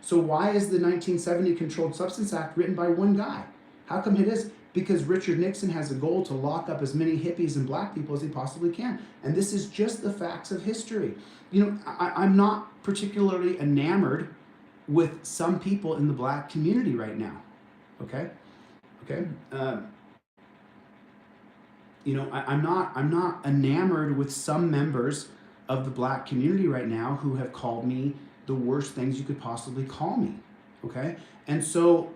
So why is the 1970 Controlled Substance Act written by one guy? How come it is? Because Richard Nixon has a goal to lock up as many hippies and black people as he possibly can. And this is just the facts of history. You know, I'm not particularly enamored with some people in the black community right now. Okay? You know, I'm not enamored with some members of the black community right now who have called me the worst things you could possibly call me. Okay? And so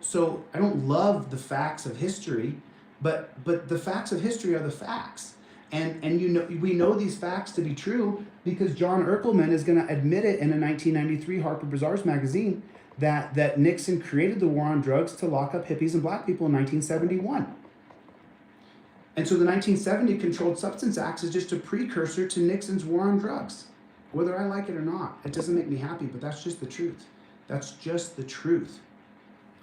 I don't love the facts of history, but the facts of history are the facts. And you know, we know these facts to be true because John Erkelman is going to admit it in a 1993 Harper Bazaars magazine that Nixon created the war on drugs to lock up hippies and black people in 1971. And so the 1970 Controlled Substance Act is just a precursor to Nixon's war on drugs. Whether I like it or not, it doesn't make me happy, but that's just the truth. That's just the truth.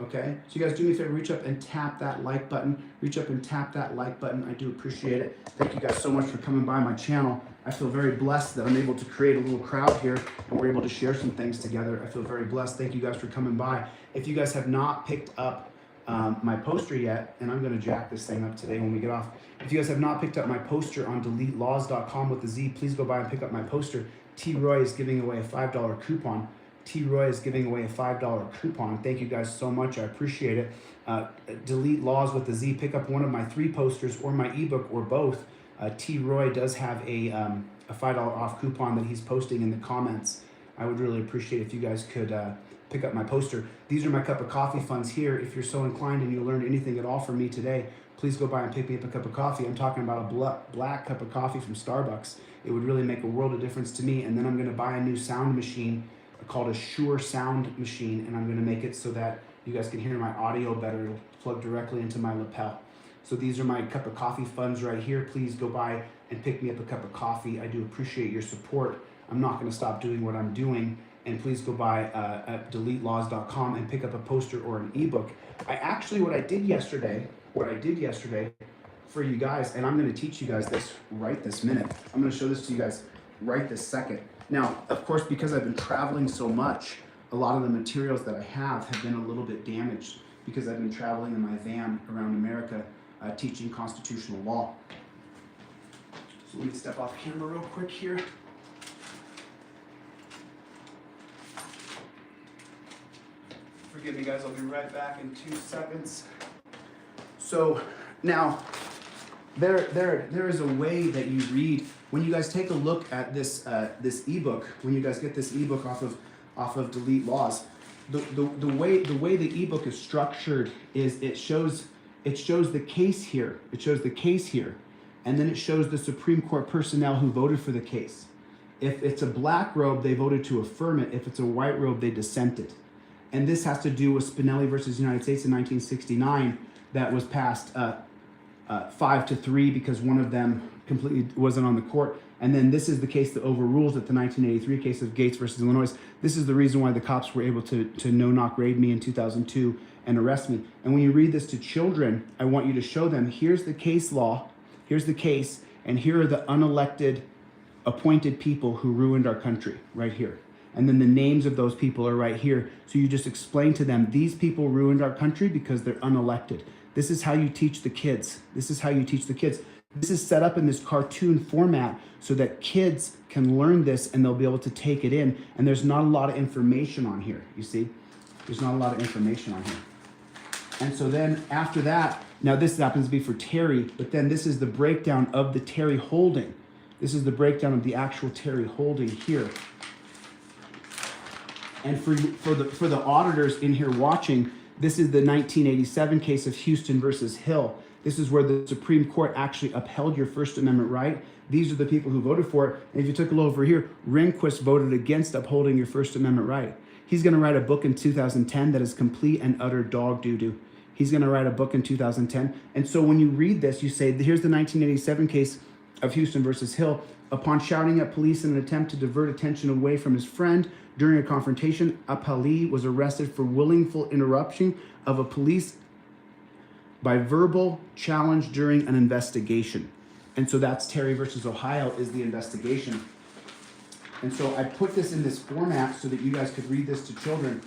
Okay? So you guys do me a favor, reach up and tap that like button. Reach up and tap that like button. I do appreciate it. Thank you guys so much for coming by my channel. I feel very blessed that I'm able to create a little crowd here and we're able to share some things together. I feel very blessed. Thank you guys for coming by. If you guys have not picked up my poster yet, and I'm going to jack this thing up today when we get off. If you guys have not picked up my poster on DeleteLaws.com with the Z, please go by and pick up my poster. T. Roy is giving away a $5 coupon. T. Roy is giving away a $5 coupon. Thank you guys so much. I appreciate it. Delete Laws with the Z. Pick up one of my 3 posters or my ebook or both. T. Roy does have a $5 off coupon that he's posting in the comments. I would really appreciate if you guys could pick up my poster. These are my cup of coffee funds here. If you're so inclined and you learned anything at all from me today, please go by and pick me up a cup of coffee. I'm talking about a black cup of coffee from Starbucks. It would really make a world of difference to me. And then I'm going to buy a new sound machine called a Shure sound machine, and I'm going to make it so that you guys can hear my audio better. It'll plug directly into my lapel. So these are my cup of coffee funds right here. Please go by and pick me up a cup of coffee. I do appreciate your support. I'm not going to stop doing what I'm doing. And please go by at DeleteLaws.com and pick up a poster or an ebook. What I did yesterday for you guys, and I'm going to teach you guys this right this minute. I'm going to show this to you guys right this second. Now, of course, because I've been traveling so much, a lot of the materials that I have been a little bit damaged because I've been traveling in my van around America teaching constitutional law. So let me step off camera real quick here. Forgive me, guys, I'll be right back in 2 seconds. So now, there is a way that you read. When you guys take a look at this this ebook, when you guys get this ebook off of Delete Laws, the way the ebook is structured is it shows the case here. It shows the case here, and then it shows the Supreme Court personnel who voted for the case. If it's a black robe, they voted to affirm it. If it's a white robe, they dissented. And this has to do with Spinelli versus United States in 1969 that was passed 5-3 because one of them completely wasn't on the court. And then this is the case that overrules it, the 1983 case of Gates versus Illinois. This is the reason why the cops were able to no-knock raid me in 2002 and arrest me. And when you read this to children, I want you to show them, here's the case law, here's the case, and here are the unelected appointed people who ruined our country right here. And then the names of those people are right here. So you just explain to them, these people ruined our country because they're unelected. This is how you teach the kids. This is how you teach the kids. This is set up in this cartoon format so that kids can learn this and they'll be able to take it in. And there's not a lot of information on here, you see? There's not a lot of information on here. And so then after that, now this happens to be for Terry, but then this is the breakdown of the Terry holding. This is the breakdown of the actual Terry holding here. And for the auditors in here watching, this is the 1987 case of Houston versus Hill. This is where the Supreme Court actually upheld your First Amendment right. These are the people who voted for it. And if you took a look over here, Rehnquist voted against upholding your First Amendment right. He's going to write a book in 2010 that is complete and utter dog doo-doo. He's going to write a book in 2010. And so when you read this, you say, here's the 1987 case of Houston versus Hill. Upon shouting at police in an attempt to divert attention away from his friend during a confrontation, appellee was arrested for willful interruption of a police by verbal challenge during an investigation. And so that's Terry versus Ohio is the investigation. And so I put this in this format so that you guys could read this to children.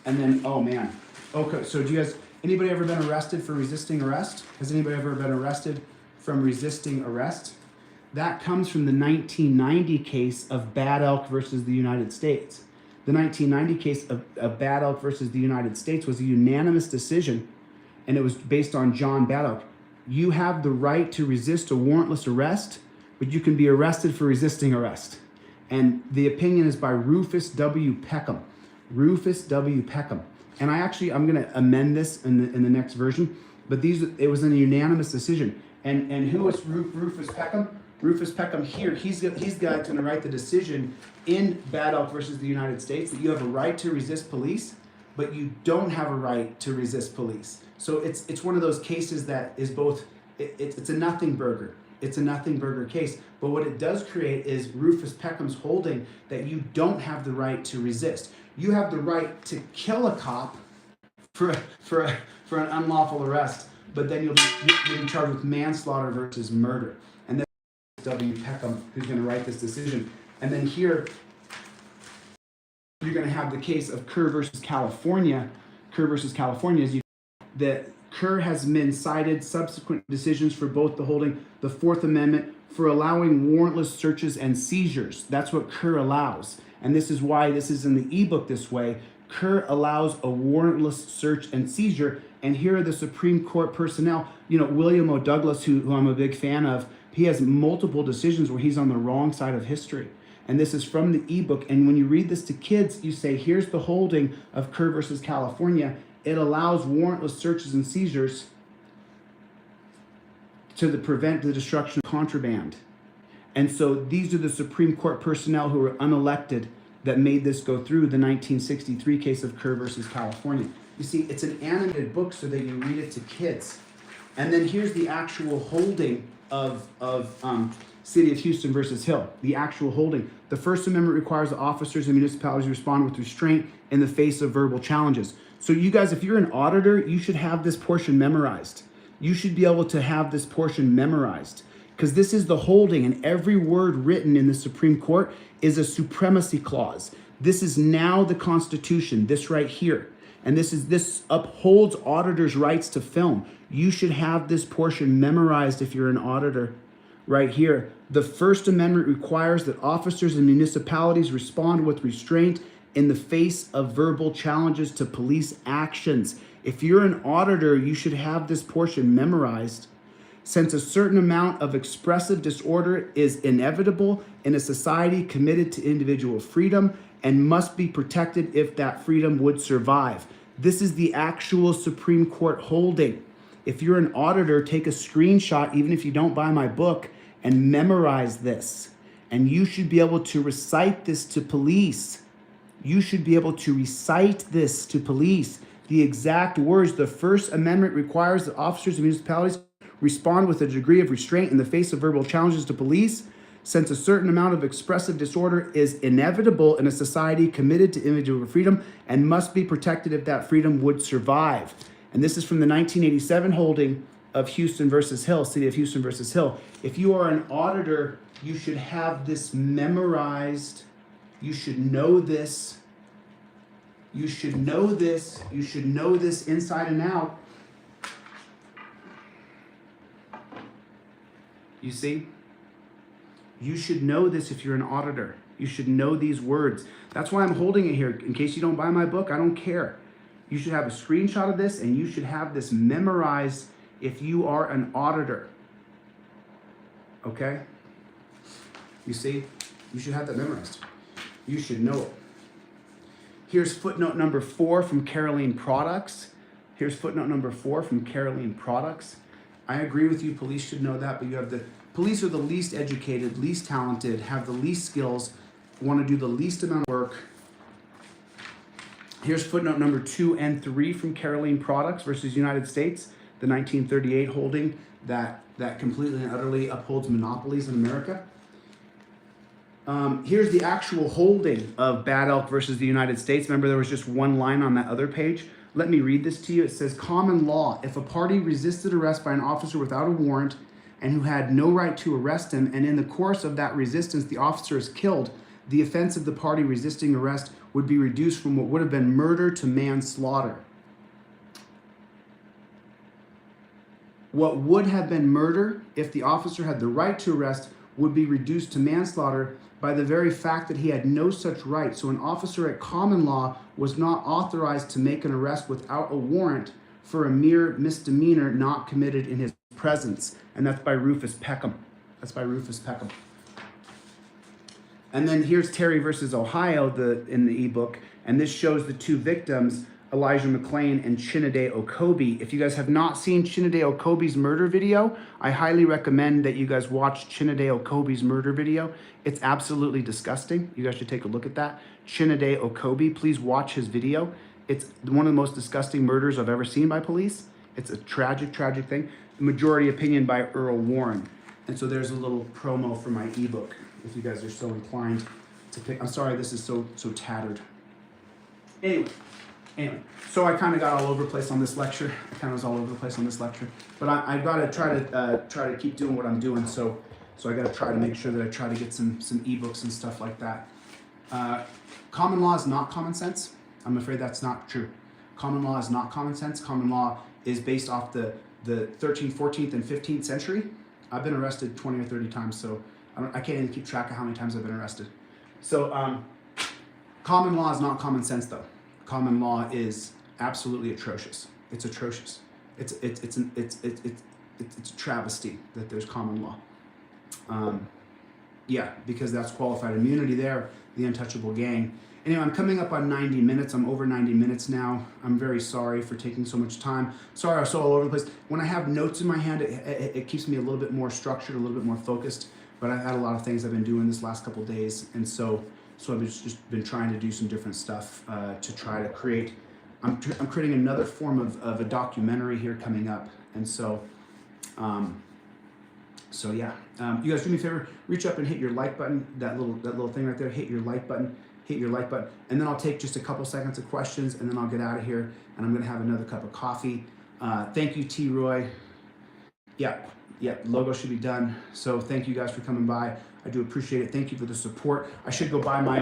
And then, oh man. Okay, so do you guys, anybody ever been arrested for resisting arrest? Has anybody ever been arrested from resisting arrest? That comes from the 1990 case of Bad Elk versus the United States. The 1990 case of Bad Elk versus the United States was a unanimous decision, and it was based on John Bad Elk. You have the right to resist a warrantless arrest, but you can be arrested for resisting arrest. And the opinion is by Rufus W. Peckham. Rufus W. Peckham. And I'm going to amend this in the next version, but it was a unanimous decision. And who was Rufus Peckham? Rufus Peckham here, he's going to write the decision in Bad Elk versus the United States that you have a right to resist police, but you don't have a right to resist police. So it's one of those cases that is both, it's a nothing burger. It's a nothing burger case. But what it does create is Rufus Peckham's holding that you don't have the right to resist. You have the right to kill a cop for an unlawful arrest, but then you'll be charged with manslaughter versus murder. And W. Peckham, who's going to write this decision. And then here, you're going to have the case of Kerr versus California. Kerr versus California is that Kerr has been cited subsequent decisions for both the holding the Fourth Amendment for allowing warrantless searches and seizures. That's what Kerr allows. And this is why this is in the ebook this way. Kerr allows a warrantless search and seizure. And here are the Supreme Court personnel. William O. Douglas, who I'm a big fan of, he has multiple decisions where he's on the wrong side of history. And this is from the ebook. And when you read this to kids, you say, here's the holding of Kerr versus California. It allows warrantless searches and seizures to prevent the destruction of contraband. And so these are the Supreme Court personnel who were unelected that made this go through, the 1963 case of Kerr versus California. You see, it's an animated book so that you read it to kids. And then here's the actual holding of City of Houston versus Hill, the actual holding. The First Amendment requires that officers and municipalities respond with restraint in the face of verbal challenges. So you guys, if you're an auditor, you should have this portion memorized. You should be able to have this portion memorized because this is the holding, and every word written in the Supreme Court is a supremacy clause. This is now the Constitution, this right here. And this upholds auditors' rights to film. You should have this portion memorized if you're an auditor right here. The First Amendment requires that officers and municipalities respond with restraint in the face of verbal challenges to police actions. If you're an auditor, you should have this portion memorized. Since a certain amount of expressive disorder is inevitable in a society committed to individual freedom and must be protected if that freedom would survive. This is the actual Supreme Court holding. If you're an auditor, take a screenshot, even if you don't buy my book, and memorize this. And you should be able to recite this to police. You should be able to recite this to police. The exact words. The First Amendment requires that officers and municipalities respond with a degree of restraint in the face of verbal challenges to police. Since a certain amount of expressive disorder is inevitable in a society committed to individual freedom and must be protected if that freedom would survive. And this is from the 1987 holding of Houston versus Hill, City of Houston versus Hill. If you are an auditor You should have this memorized. You should know this. You should know this. You should know this inside and out. You see? You should know this if you're an auditor. You should know these words. That's why I'm holding it here. In case you don't buy my book, I don't care. You should have a screenshot of this, and you should have this memorized if you are an auditor. Okay? You see? You should have that memorized. You should know it. Here's footnote number 4 from Caroline Products. Here's footnote number 4 from Caroline Products. I agree with you, police should know that, but you have the police are the least educated, least talented, have the least skills, want to do the least amount of work. Here's footnote number 2 and 3 from Caroline Products versus United States, the 1938 holding that completely and utterly upholds monopolies in America. Here's the actual holding of Bad Elk versus the United States. Remember, there was just one line on that other page. Let me read this to you. It says, common law, if a party resisted arrest by an officer without a warrant and who had no right to arrest him, and in the course of that resistance the officer is killed, the offense of the party resisting arrest would be reduced from what would have been murder to manslaughter. What would have been murder if the officer had the right to arrest would be reduced to manslaughter by the very fact that he had no such right. So an officer at common law was not authorized to make an arrest without a warrant for a mere misdemeanor not committed in his presence. And that's by Rufus Peckham. That's by Rufus Peckham. And then here's Terry versus Ohio in the ebook. And this shows the two victims, Elijah McClain and Chinade Okobi. If you guys have not seen Chinade Okobi's murder video, I highly recommend that you guys watch Chinade Okobi's murder video. It's absolutely disgusting. You guys should take a look at that. Chinade Okobi, please watch his video. It's one of the most disgusting murders I've ever seen by police. It's a tragic, tragic thing. The majority opinion by Earl Warren. And so there's a little promo for my ebook, if you guys are so inclined to pick. I'm sorry, this is so tattered. Anyway, so I kind of got all over the place on this lecture. But I've got to try to keep doing what I'm doing. So I got to try to make sure that I try to get some ebooks and stuff like that. Common law is not common sense. I'm afraid that's not true. Common law is not common sense. Common law is based off the 13th, 14th, and 15th century. I've been arrested 20 or 30 times, so I can't even keep track of how many times I've been arrested. So common law is not common sense, though. Common law is absolutely atrocious. It's atrocious. It's a travesty that there's common law. Yeah, because that's qualified immunity there, the untouchable gang. Anyway, I'm coming up on 90 minutes. I'm over 90 minutes now. I'm very sorry for taking so much time. Sorry I was so all over the place. When I have notes in my hand, it keeps me a little bit more structured, a little bit more focused. But I've had a lot of things I've been doing this last couple of days, and so I've just been trying to do some different stuff to try to create. I'm creating another form of a documentary here coming up, and so yeah. You guys do me a favor, reach up and hit your like button. That little thing right there. Hit your like button. Hit your like button, and then I'll take just a couple seconds of questions, and then I'll get out of here, and I'm gonna have another cup of coffee. Thank you, T. Roy. Yeah, logo should be done. So thank you guys for coming by. I do appreciate it. Thank you for the support. I should go by my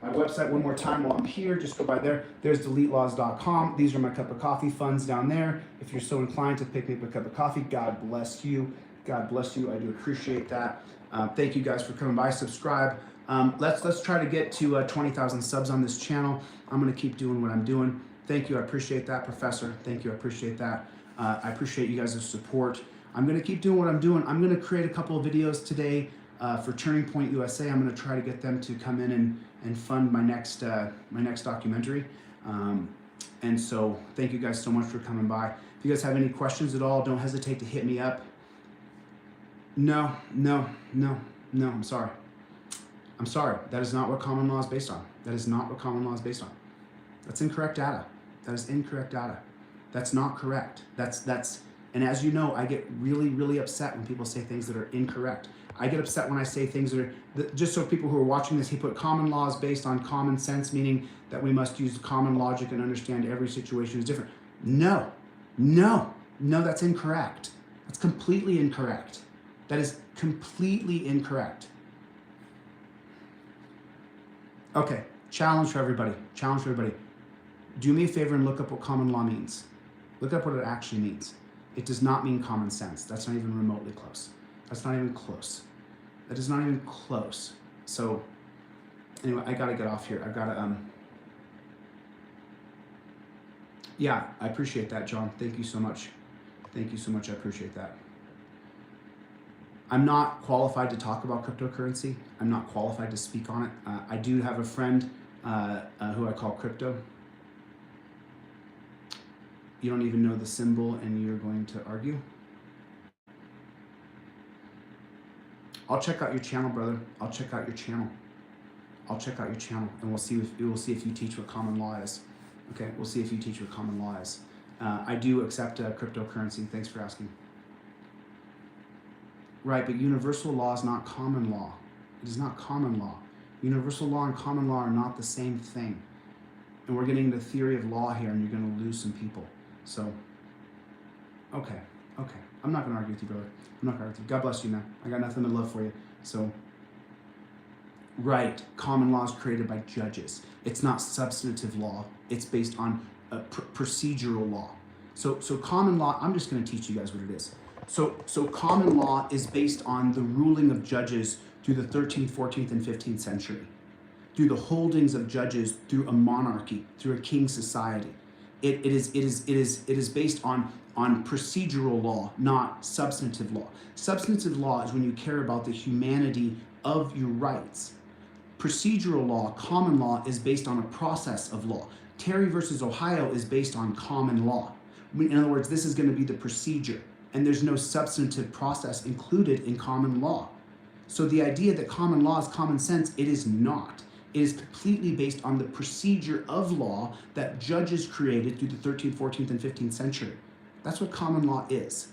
website one more time while I'm here. Just go by there. There's deletelaws.com. These are my cup of coffee funds down there. If you're so inclined to pick me up a cup of coffee, God bless you. God bless you. I do appreciate that. Thank you guys for coming by. Subscribe. Let's try to get to 20,000 subs on this channel. I'm going to keep doing what I'm doing. Thank you. I appreciate that, Professor. Thank you. I appreciate that. I appreciate you guys' support. I'm going to keep doing what I'm doing. I'm going to create a couple of videos today for Turning Point USA. I'm going to try to get them to come in and fund my next documentary. And so thank you guys so much for coming by. If you guys have any questions at all, don't hesitate to hit me up. No, I'm sorry. I'm sorry. That is not what common law is based on. That is not what common law is based on. That's incorrect data. That is incorrect data. That's not correct. And as you know, I get really, really upset when people say things that are incorrect. I get upset when I say things that are, just so people who are watching this, he put common law is based on common sense, meaning that we must use common logic and understand every situation is different. No, that's incorrect. That's completely incorrect. That is completely incorrect. Okay, challenge for everybody. Challenge for everybody. Do me a favor and look up what common law means. Look up what it actually means. It does not mean common sense. That's not even remotely close. That's not even close. That is not even close. So anyway, I gotta get off here. I've gotta yeah, I appreciate that, John. Thank you so much. Thank you so much. I appreciate that. I'm not qualified to talk about cryptocurrency. I'm not qualified to speak on it. I do have a friend who I call Crypto. You don't even know the symbol and you're going to argue? I'll check out your channel, brother. I'll check out your channel. I'll check out your channel and we'll see if you teach what common law is. Okay, we'll see if you teach what common law is. I do accept cryptocurrency. Thanks for asking. Right, but universal law is not common law. It is not common law. Universal law and common law are not the same thing. And we're getting into theory of law here and you're going to lose some people. So, okay. I'm not going to argue with you, brother. I'm not going to argue with you. God bless you, man. I got nothing but love for you. So, right, common law is created by judges. It's not substantive law. It's based on procedural law. So common law, I'm just going to teach you guys what it is. So common law is based on the ruling of judges through the 13th, 14th, and 15th century, through the holdings of judges through a monarchy, through a king society. It is based on procedural law, not substantive law. Substantive law is when you care about the humanity of your rights. Procedural law, common law, is based on a process of law. Terry versus Ohio is based on common law. In other words, this is going to be the procedure, and there's no substantive process included in common law. So the idea that common law is common sense, it is not. It is completely based on the procedure of law that judges created through the 13th, 14th, and 15th century. That's what common law is.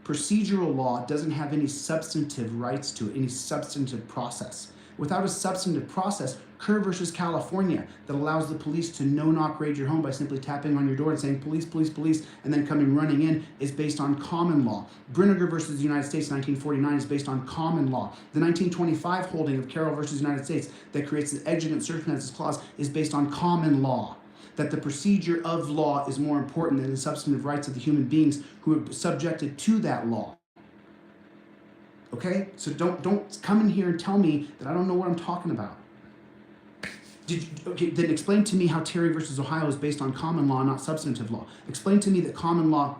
Procedural law doesn't have any substantive rights to it, any substantive process. Without a substantive process, Kerr versus California, that allows the police to no-knock raid your home by simply tapping on your door and saying, police, police, police, and then coming running in, is based on common law. Brinegar versus the United States, 1949, is based on common law. The 1925 holding of Carroll versus the United States that creates the exigent circumstances clause is based on common law. That the procedure of law is more important than the substantive rights of the human beings who are subjected to that law. Okay? So don't come in here and tell me that I don't know what I'm talking about. Okay, then explain to me how Terry versus Ohio is based on common law, not substantive law. Explain to me that common law...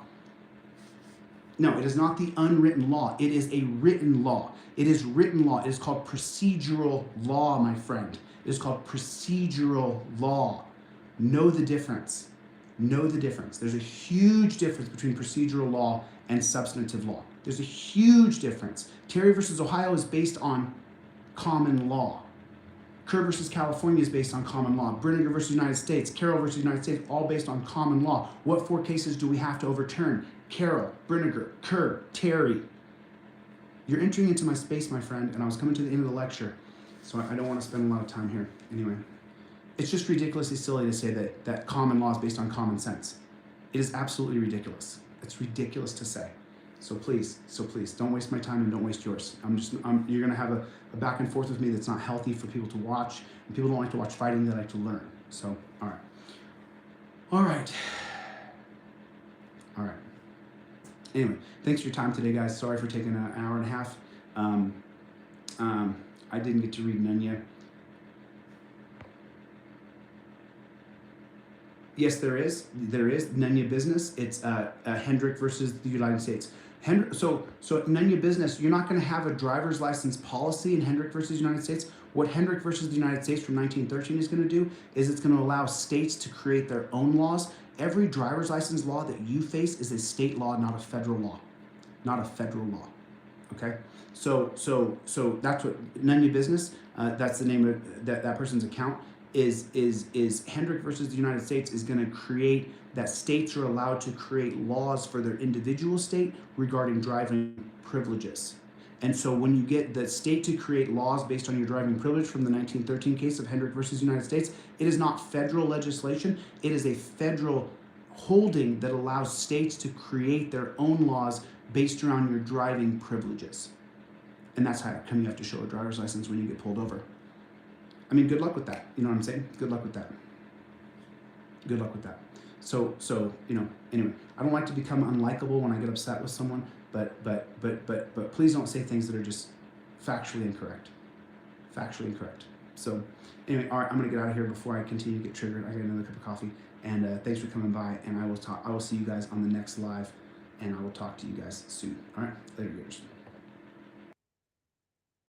No, it is not the unwritten law. It is a written law. It is written law. It is called procedural law, my friend. It is called procedural law. Know the difference. Know the difference. There's a huge difference between procedural law and substantive law. There's a huge difference. Terry versus Ohio is based on common law. Kerr versus California is based on common law. Brinegar versus United States, Carroll versus United States, all based on common law. What 4 cases do we have to overturn? Carroll, Brinegar, Kerr, Terry. You're entering into my space, my friend, and I was coming to the end of the lecture, so I don't want to spend a lot of time here. Anyway, it's just ridiculously silly to say that common law is based on common sense. It is absolutely ridiculous. It's ridiculous to say. So please, don't waste my time and don't waste yours. You're gonna have a back and forth with me that's not healthy for people to watch. And people don't like to watch fighting, they like to learn. So, all right. Anyway, thanks for your time today, guys. Sorry for taking an hour and a half. I didn't get to read Nunya. Yes, there is Nunya Business. It's Hendrick versus the United States. So Nunya Business, you're not going to have a driver's license policy in Hendrick versus United States. What Hendrick versus the United States from 1913 is going to do is it's going to allow states to create their own laws. Every driver's license law that you face is a state law, not a federal law. Not a federal law. Okay? So that's what Nunya Business, that's the name of that person's account, is Hendrick versus the United States is going to create that states are allowed to create laws for their individual state regarding driving privileges. And so when you get the state to create laws based on your driving privilege from the 1913 case of Hendrick versus United States, it is not federal legislation. It is a federal holding that allows states to create their own laws based around your driving privileges. And that's how come you have to show a driver's license when you get pulled over. I mean, good luck with that. You know what I'm saying? Good luck with that. Good luck with that. So you know, anyway, I don't like to become unlikable when I get upset with someone, but please don't say things that are just factually incorrect. Factually incorrect. So anyway, all right, I'm gonna get out of here before I continue to get triggered. I got another cup of coffee, and thanks for coming by. And I will see you guys on the next live, and I will talk to you guys soon. All right, later, guys.